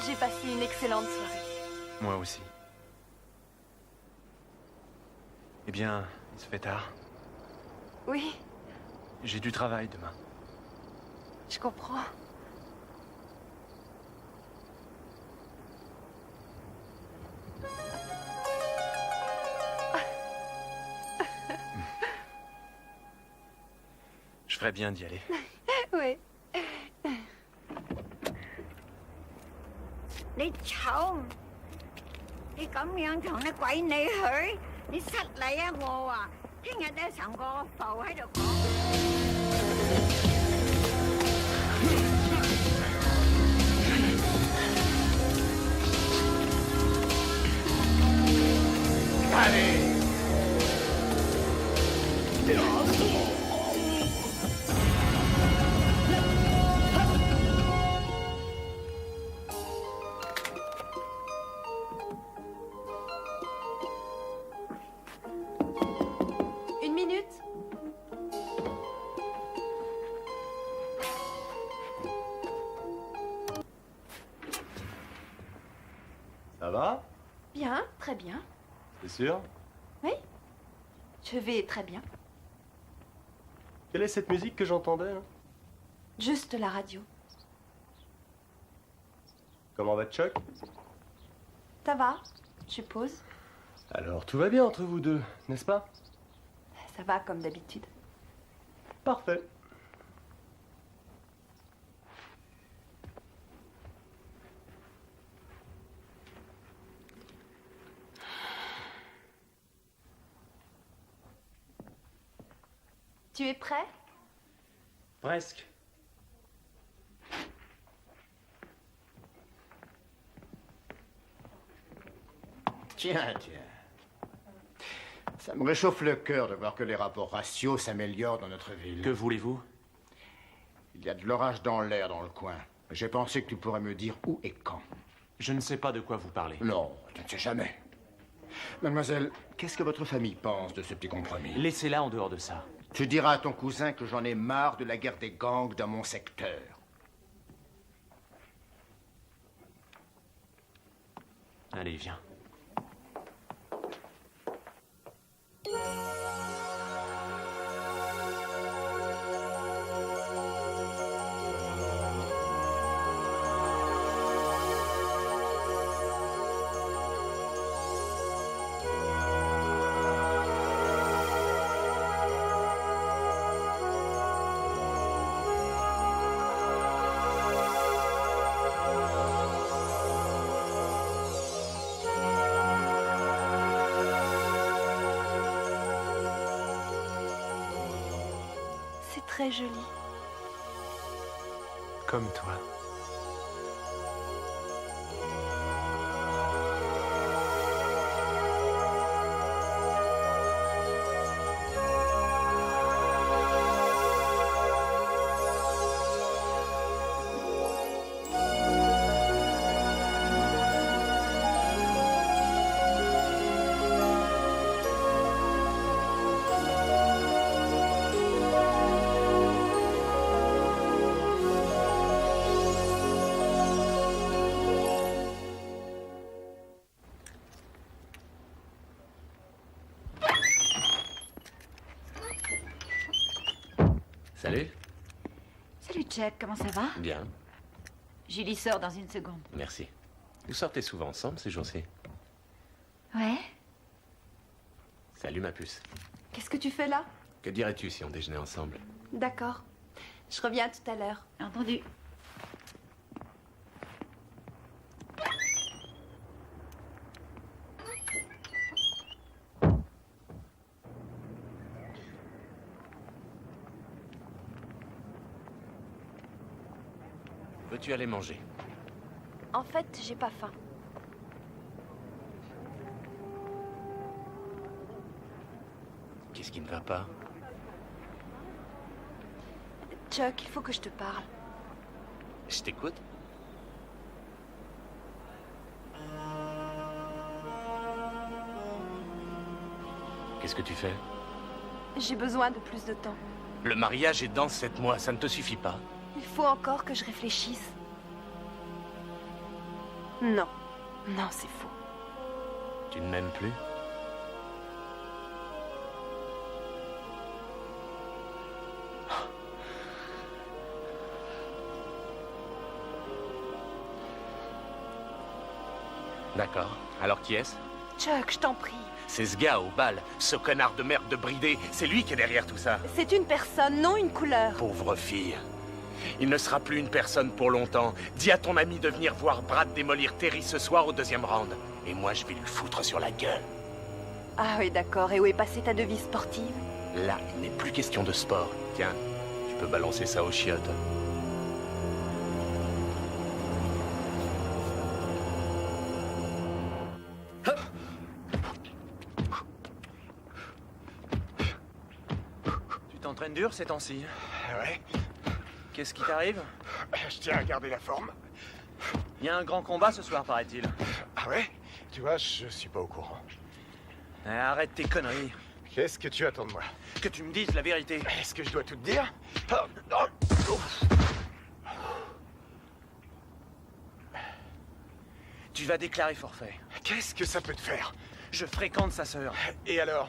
J'ai passé une excellente soirée. Moi aussi. Eh bien, il se fait tard. Oui, J'ai du travail demain. je comprends. Je ferais bien d'y aller. Oui. 你醜，你咁樣同啲鬼你去，你失禮啊我啊！聽日咧成個浮喺度講。Une minute. Ça va? Bien, très bien. C'est sûr? Oui, je vais très bien. Quelle est cette musique que j'entendais, hein? Juste la radio. Comment va Chuck? Ça va, je suppose. Alors, tout va bien entre vous deux, n'est-ce pas? Ça va comme d'habitude. Parfait. Tu es prêt? Presque. Tiens. Ça me réchauffe le cœur de voir que les rapports raciaux s'améliorent dans notre ville. Que voulez-vous? Il y a de l'orage dans l'air dans le coin. J'ai pensé que tu pourrais me dire où et quand. Je ne sais pas de quoi vous parlez. Non, tu ne sais jamais. Mademoiselle, qu'est-ce que votre famille pense de ce petit compromis? Laissez-la en dehors de ça. Tu diras à ton cousin que j'en ai marre de la guerre des gangs dans mon secteur. Allez, viens. C'est très joli. Comme toi. Salut. Salut Chuck, comment ça va? Bien, Julie sort dans une seconde. merci. Vous sortez souvent ensemble ces jours-ci? Ouais? Salut ma puce. Qu'est-ce que tu fais là? Que dirais-tu si on déjeunait ensemble? D'accord. Je reviens tout à l'heure. Entendu. Veux-tu aller manger? En fait, j'ai pas faim. Qu'est-ce qui ne va pas? Chuck, il faut que je te parle. Je t'écoute. Qu'est-ce que tu fais? J'ai besoin de plus de temps. Le mariage est dans 7 mois, ça ne te suffit pas? Il faut encore que je réfléchisse. Non. Non, c'est faux. Tu ne m'aimes plus? D'accord. Alors qui est-ce? Chuck, je t'en prie. C'est ce gars au bal, ce connard de merde de bridé. C'est lui qui est derrière tout ça. C'est une personne, non une couleur. Pauvre fille. Il ne sera plus une personne pour longtemps. Dis à ton ami de venir voir Brad démolir Terry ce soir au 2e round. Et moi, je vais lui foutre sur la gueule. Ah oui, d'accord. Et où est passée ta devise sportive? Là, il n'est plus question de sport. Tiens, tu peux balancer ça aux chiottes. Tu t'entraînes dur ces temps-ci? Ouais, Qu'est-ce qui t'arrive? je tiens à garder la forme. Il y a un grand combat ce soir, paraît-il. Ah ouais? Tu vois, je suis pas au courant. Arrête tes conneries. Qu'est-ce que tu attends de moi? Que tu me dises la vérité. Est-ce que je dois tout te dire? Tu vas déclarer forfait. Qu'est-ce que ça peut te faire? Je fréquente sa sœur. Et alors?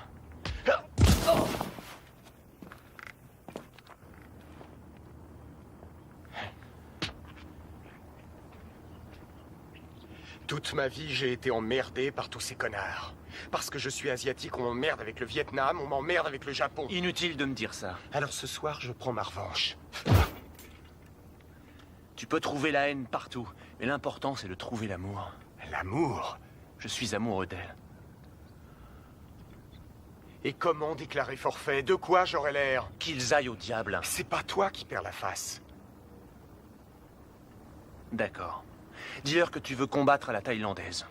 Toute ma vie, j'ai été emmerdé par tous ces connards. Parce que je suis asiatique, on m'emmerde avec le Vietnam, on m'emmerde avec le Japon. Inutile de me dire ça. Alors ce soir, je prends ma revanche. Tu peux trouver la haine partout, mais l'important c'est de trouver l'amour. L'amour? Je suis amoureux d'elle. Et comment déclarer forfait? De quoi j'aurais l'air? Qu'ils aillent au diable. C'est pas toi qui perds la face. D'accord. Dis-leur que tu veux combattre à la thaïlandaise.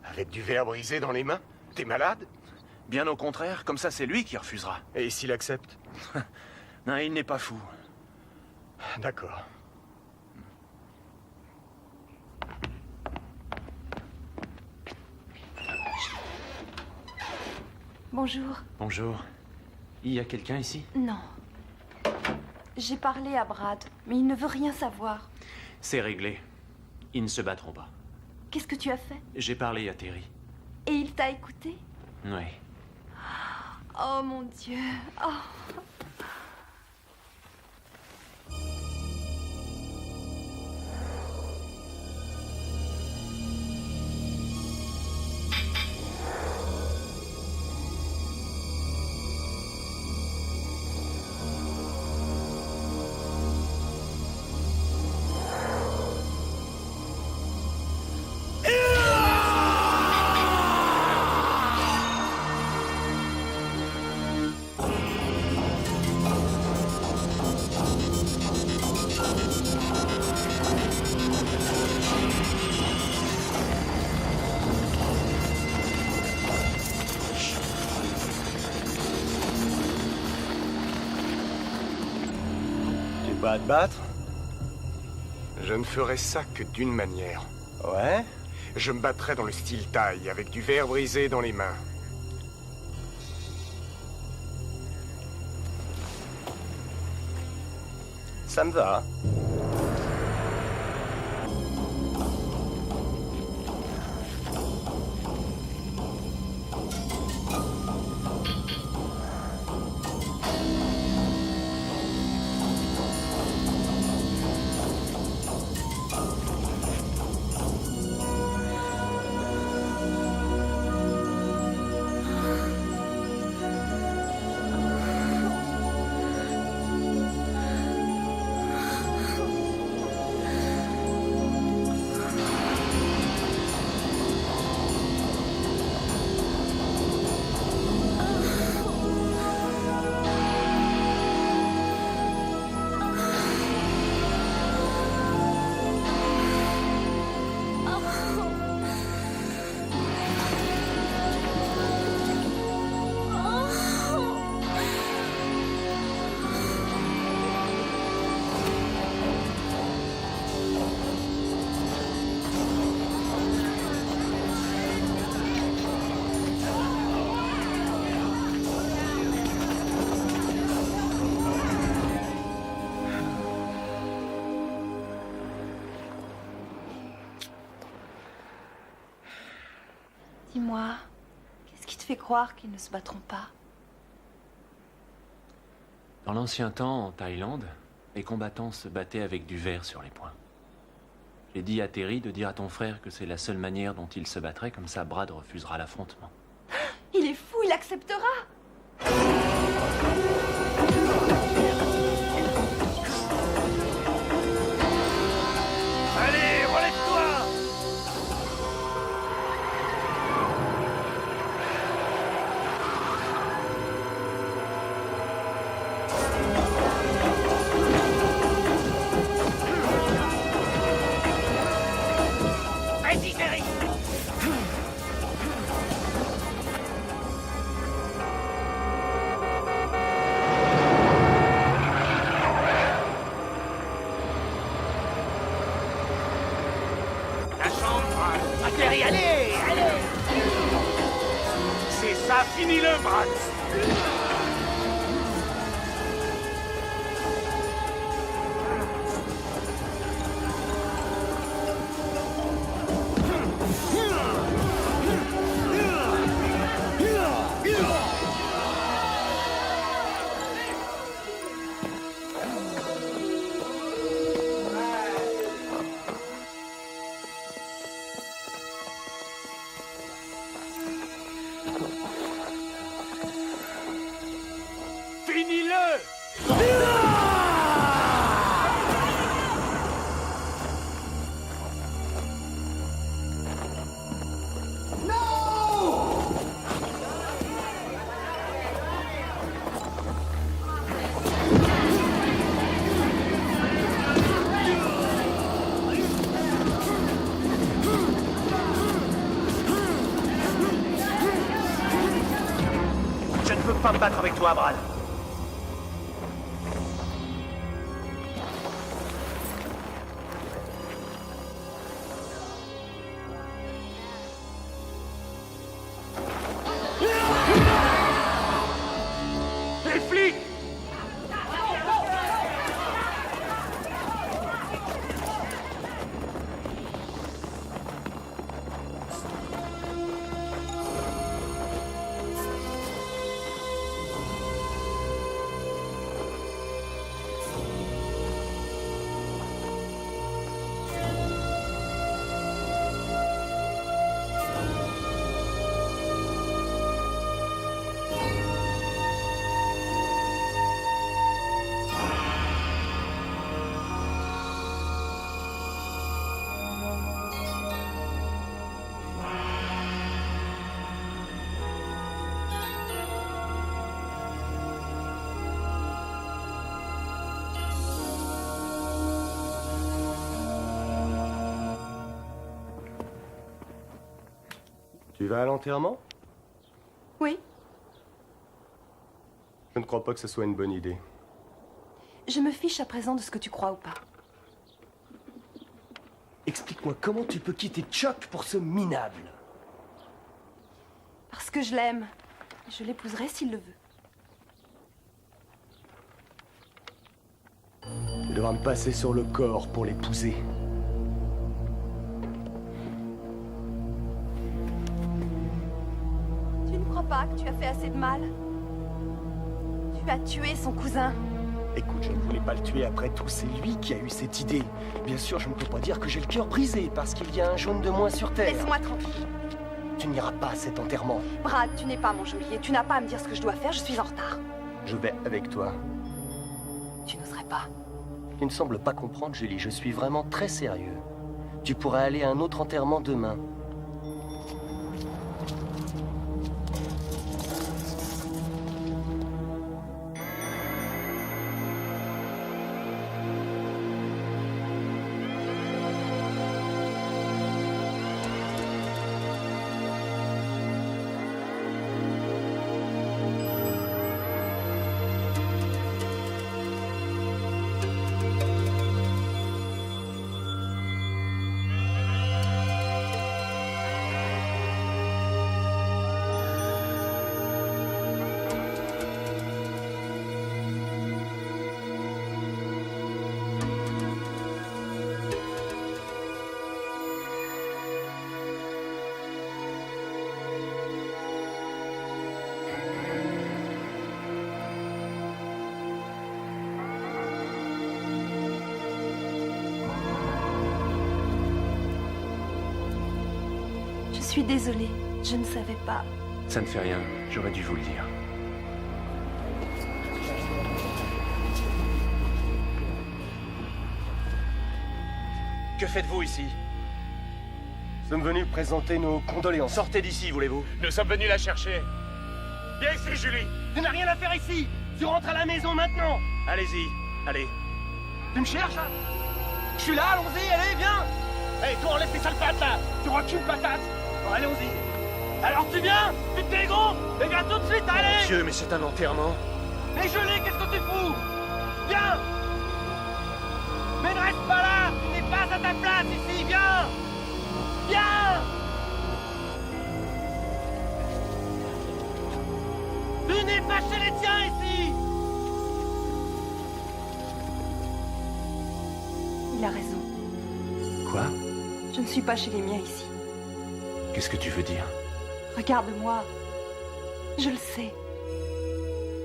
Avec du verre brisé dans les mains? T'es malade? Bien au contraire, comme ça c'est lui qui refusera. Et s'il accepte? Non, il n'est pas fou. D'accord. Bonjour. Bonjour. Il y a quelqu'un ici? Non. J'ai parlé à Brad, mais il ne veut rien savoir. C'est réglé. Ils ne se battront pas. Qu'est-ce que tu as fait? J'ai parlé à Terry. Et il t'a écouté? Oui. Oh mon Dieu. Oh. Pas à te battre? Je ne ferai ça que d'une manière. Ouais? Je me battrai dans le style thaï, avec du verre brisé dans les mains. Ça me va. Dis-moi, qu'est-ce qui te fait croire qu'ils ne se battront pas? Dans l'ancien temps, en Thaïlande, les combattants se battaient avec du verre sur les poings. J'ai dit à Terry de dire à ton frère que c'est la seule manière dont il se battrait, comme ça Brad refusera l'affrontement. Il est fou, il acceptera! Allez, relève-toi! Vas-y, Terry! La chambre. Ah, Terry, allez, allez! C'est ça, finis-le, Brad. Finis-le! Je ne peux pas me battre avec toi, Brad. Les flics! Tu vas à l'enterrement? Oui, Je ne crois pas que ce soit une bonne idée. je me fiche à présent de ce que tu crois ou pas. Explique-moi comment tu peux quitter Chuck pour ce minable. Parce que je l'aime. Je l'épouserai s'il le veut. Tu devras me passer sur le corps pour l'épouser. Tu ne crois pas que tu as fait assez de mal? Tu as tué son cousin. Écoute, je ne voulais pas le tuer après tout, c'est lui qui a eu cette idée. Bien sûr, je ne peux pas dire que j'ai le cœur brisé parce qu'il y a un jaune de moins sur Terre. Laisse-moi tranquille. Tu n'iras pas à cet enterrement. Brad, tu n'es pas mon geôlier. Tu n'as pas à me dire ce que je dois faire, je suis en retard. Je vais avec toi. Tu n'oserais pas. Tu ne sembles pas comprendre, Julie, je suis vraiment très sérieux. Tu pourrais aller à un autre enterrement demain. suis désolée, je ne savais pas. Ça ne fait rien, j'aurais dû vous le dire. Que faites-vous ici? Nous sommes venus présenter nos condoléances. Sortez d'ici, voulez-vous? Nous sommes venus la chercher. Viens ici, Julie. Tu n'as rien à faire ici. Tu rentres à la maison maintenant. Allez-y, allez. Tu me cherches, hein? Je suis là, allons-y, allez, viens. Hé, toi, enlève tes sales pattes, là. Tu recules, patate. Bon, allons-y. Alors tu viens? Tu te gros? Et viens tout de suite, allez. Monsieur, mais c'est un enterrement. Mais Julie, qu'est-ce que tu fous? Viens. Mais ne reste pas là. Tu n'es pas à ta place ici, viens. Viens. Tu n'es pas chez les tiens ici. Il a raison. Quoi? Je ne suis pas chez les miens ici. Qu'est-ce que tu veux dire? Regarde-moi. Je le sais.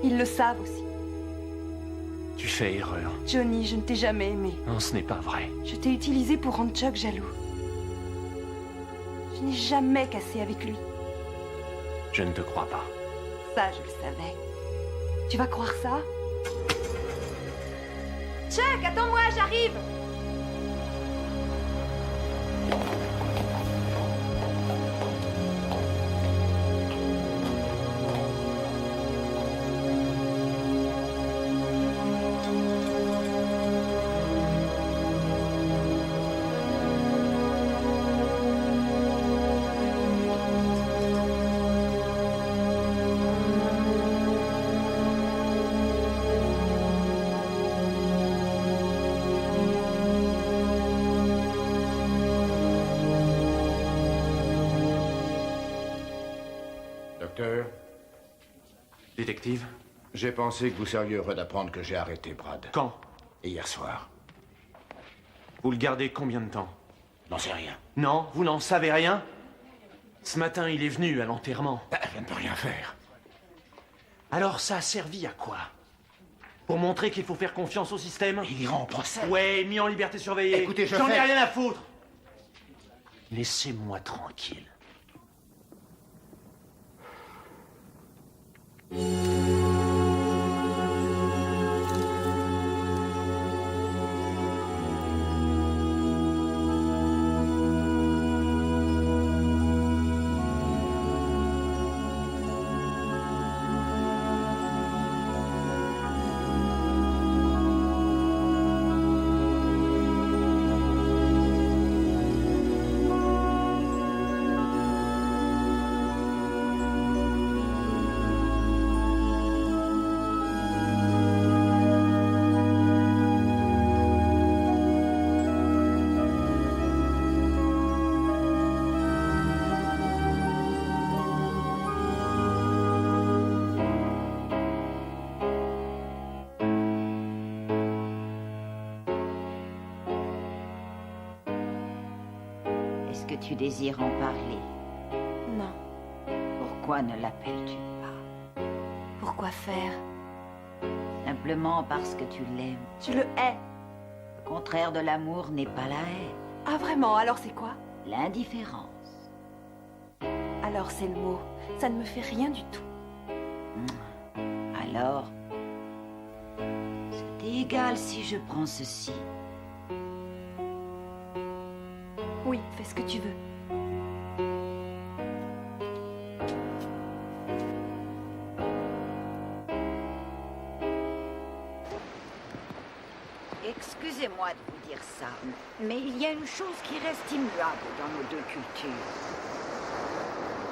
Ils le savent aussi. Tu fais erreur. Johnny, je ne t'ai jamais aimé. Non, ce n'est pas vrai. Je t'ai utilisé pour rendre Chuck jaloux. Je n'ai jamais cassé avec lui. Je ne te crois pas. Ça, je le savais. Tu vas croire ça? Chuck, attends-moi, j'arrive! Docteur, Détective? j'ai pensé que vous seriez heureux d'apprendre que j'ai arrêté Brad. Quand? Hier soir. Vous le gardez combien de temps? N'en sais rien. Non, vous n'en savez rien? Ce matin, il est venu à l'enterrement. Je ne peux rien faire. Alors ça a servi à quoi? Pour montrer qu'il faut faire confiance au système? Il ira en procès. Ouais, mis en liberté surveillée. Écoutez, j'en ai rien à foutre. Laissez-moi tranquille. Est-ce que tu désires en parler? Non. Pourquoi ne l'appelles-tu pas? Pourquoi faire? Simplement parce que tu l'aimes. Tu le hais. Le contraire de l'amour n'est pas la haie. Ah vraiment? Alors c'est quoi? L'indifférence. Alors c'est le mot. Ça ne me fait rien du tout. Alors, c'est égal si je prends ceci. Oui, fais ce que tu veux. Excusez-moi de vous dire ça, mais il y a une chose qui reste immuable dans nos deux cultures.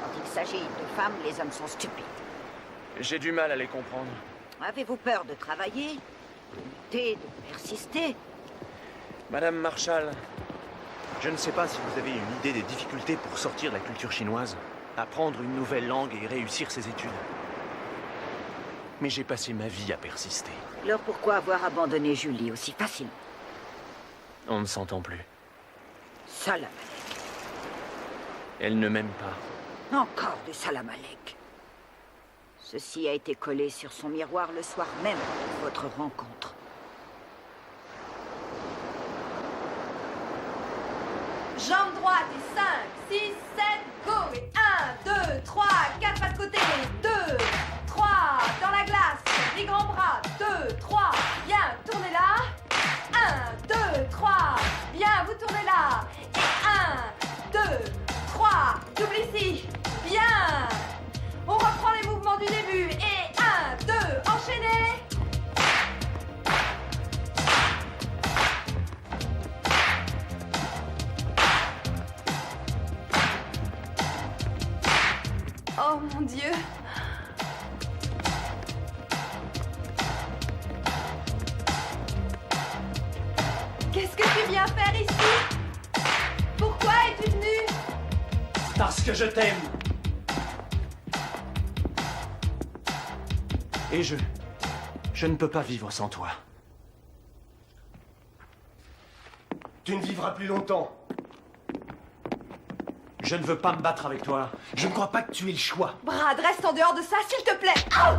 Quand il s'agit de femmes, les hommes sont stupides. J'ai du mal à les comprendre. Avez-vous peur de travailler, de lutter, de persister? Madame Marshall, je ne sais pas si vous avez une idée des difficultés pour sortir de la culture chinoise, apprendre une nouvelle langue et réussir ses études. Mais j'ai passé ma vie à persister. Alors pourquoi avoir abandonné Julie aussi facilement? On ne s'entend plus. Salamalek. Elle ne m'aime pas. Encore du Salamalek. Ceci a été collé sur son miroir le soir même de votre rencontre. Jambe droite et 5, 6, 7, go! Dieu. Qu'est-ce que tu viens faire ici? Pourquoi es-tu venu? Parce que je t'aime. Et je ne peux pas vivre sans toi. Tu ne vivras plus longtemps. Je ne veux pas me battre avec toi. Je ne crois pas que tu aies le choix. Brad, reste en dehors de ça, s'il te plaît. Ah!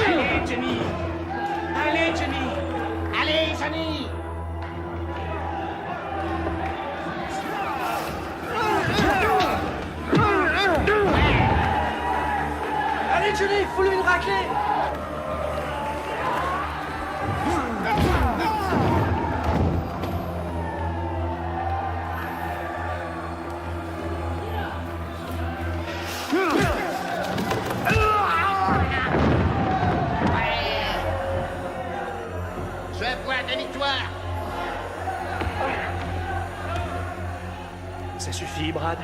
Allez, Jenny! Allez, Jenny! Allez, Jenny! Allez, Jenny, fous-lui une raclée! Je vois de victoire. Ça suffit, Brad.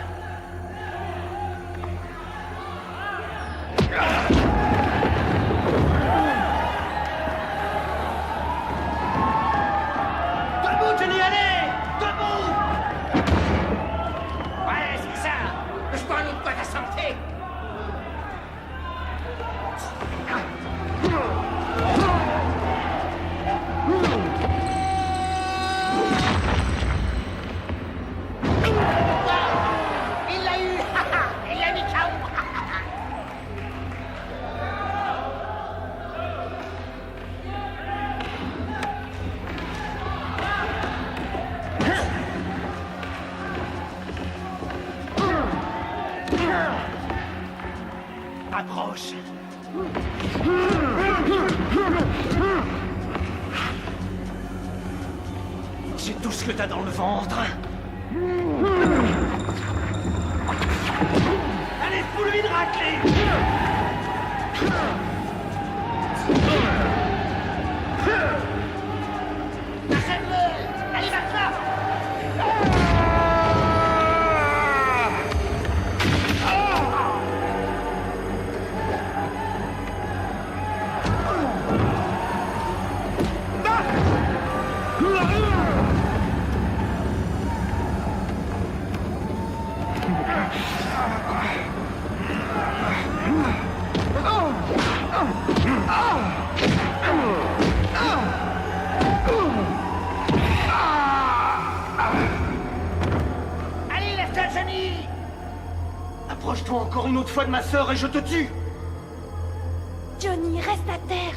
Debout, Jenny, allez! Debout! Ouais, c'est ça. Je m'en loupe pas ta santé. Il l'a eu. Il l'a mis KO. Approche! C'est tout ce que t'as dans le ventre. Allez, fous-lui une raclée! Achève-le. Allez, va-t'en. Allez, lève-toi, Johnny. Approche-toi encore une autre fois de ma sœur et je te tue! Johnny, reste à terre.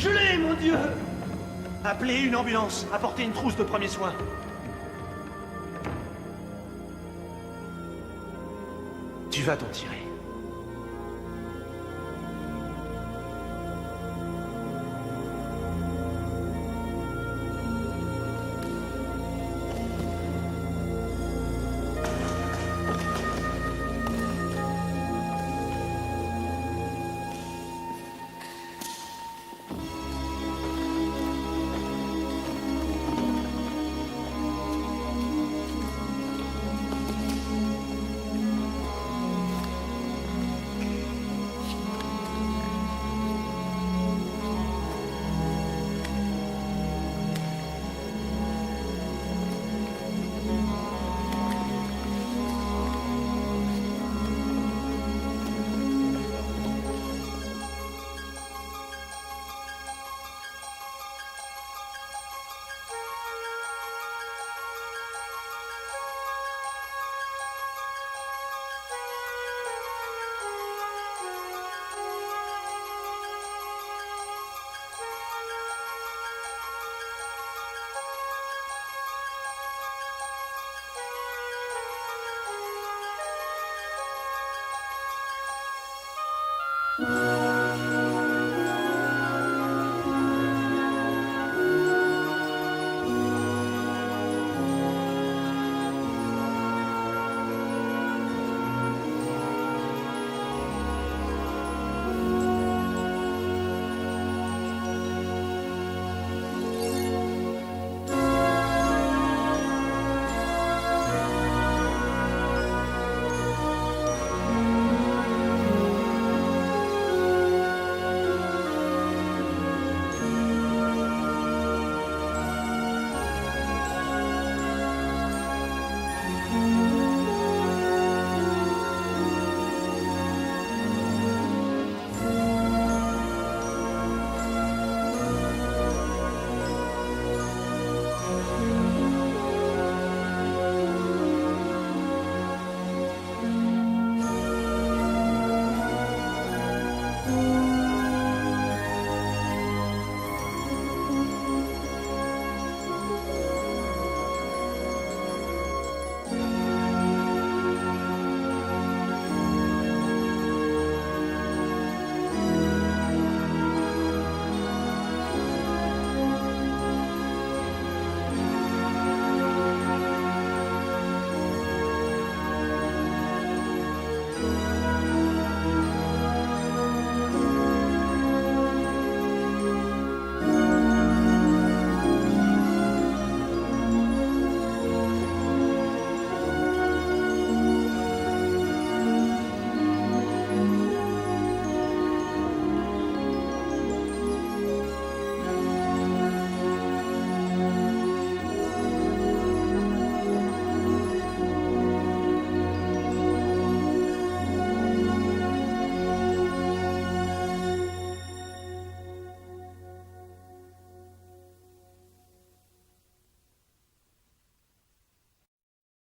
Je l'ai, mon Dieu! Appelez une ambulance, apportez une trousse de premiers soins. Tu vas t'en tirer.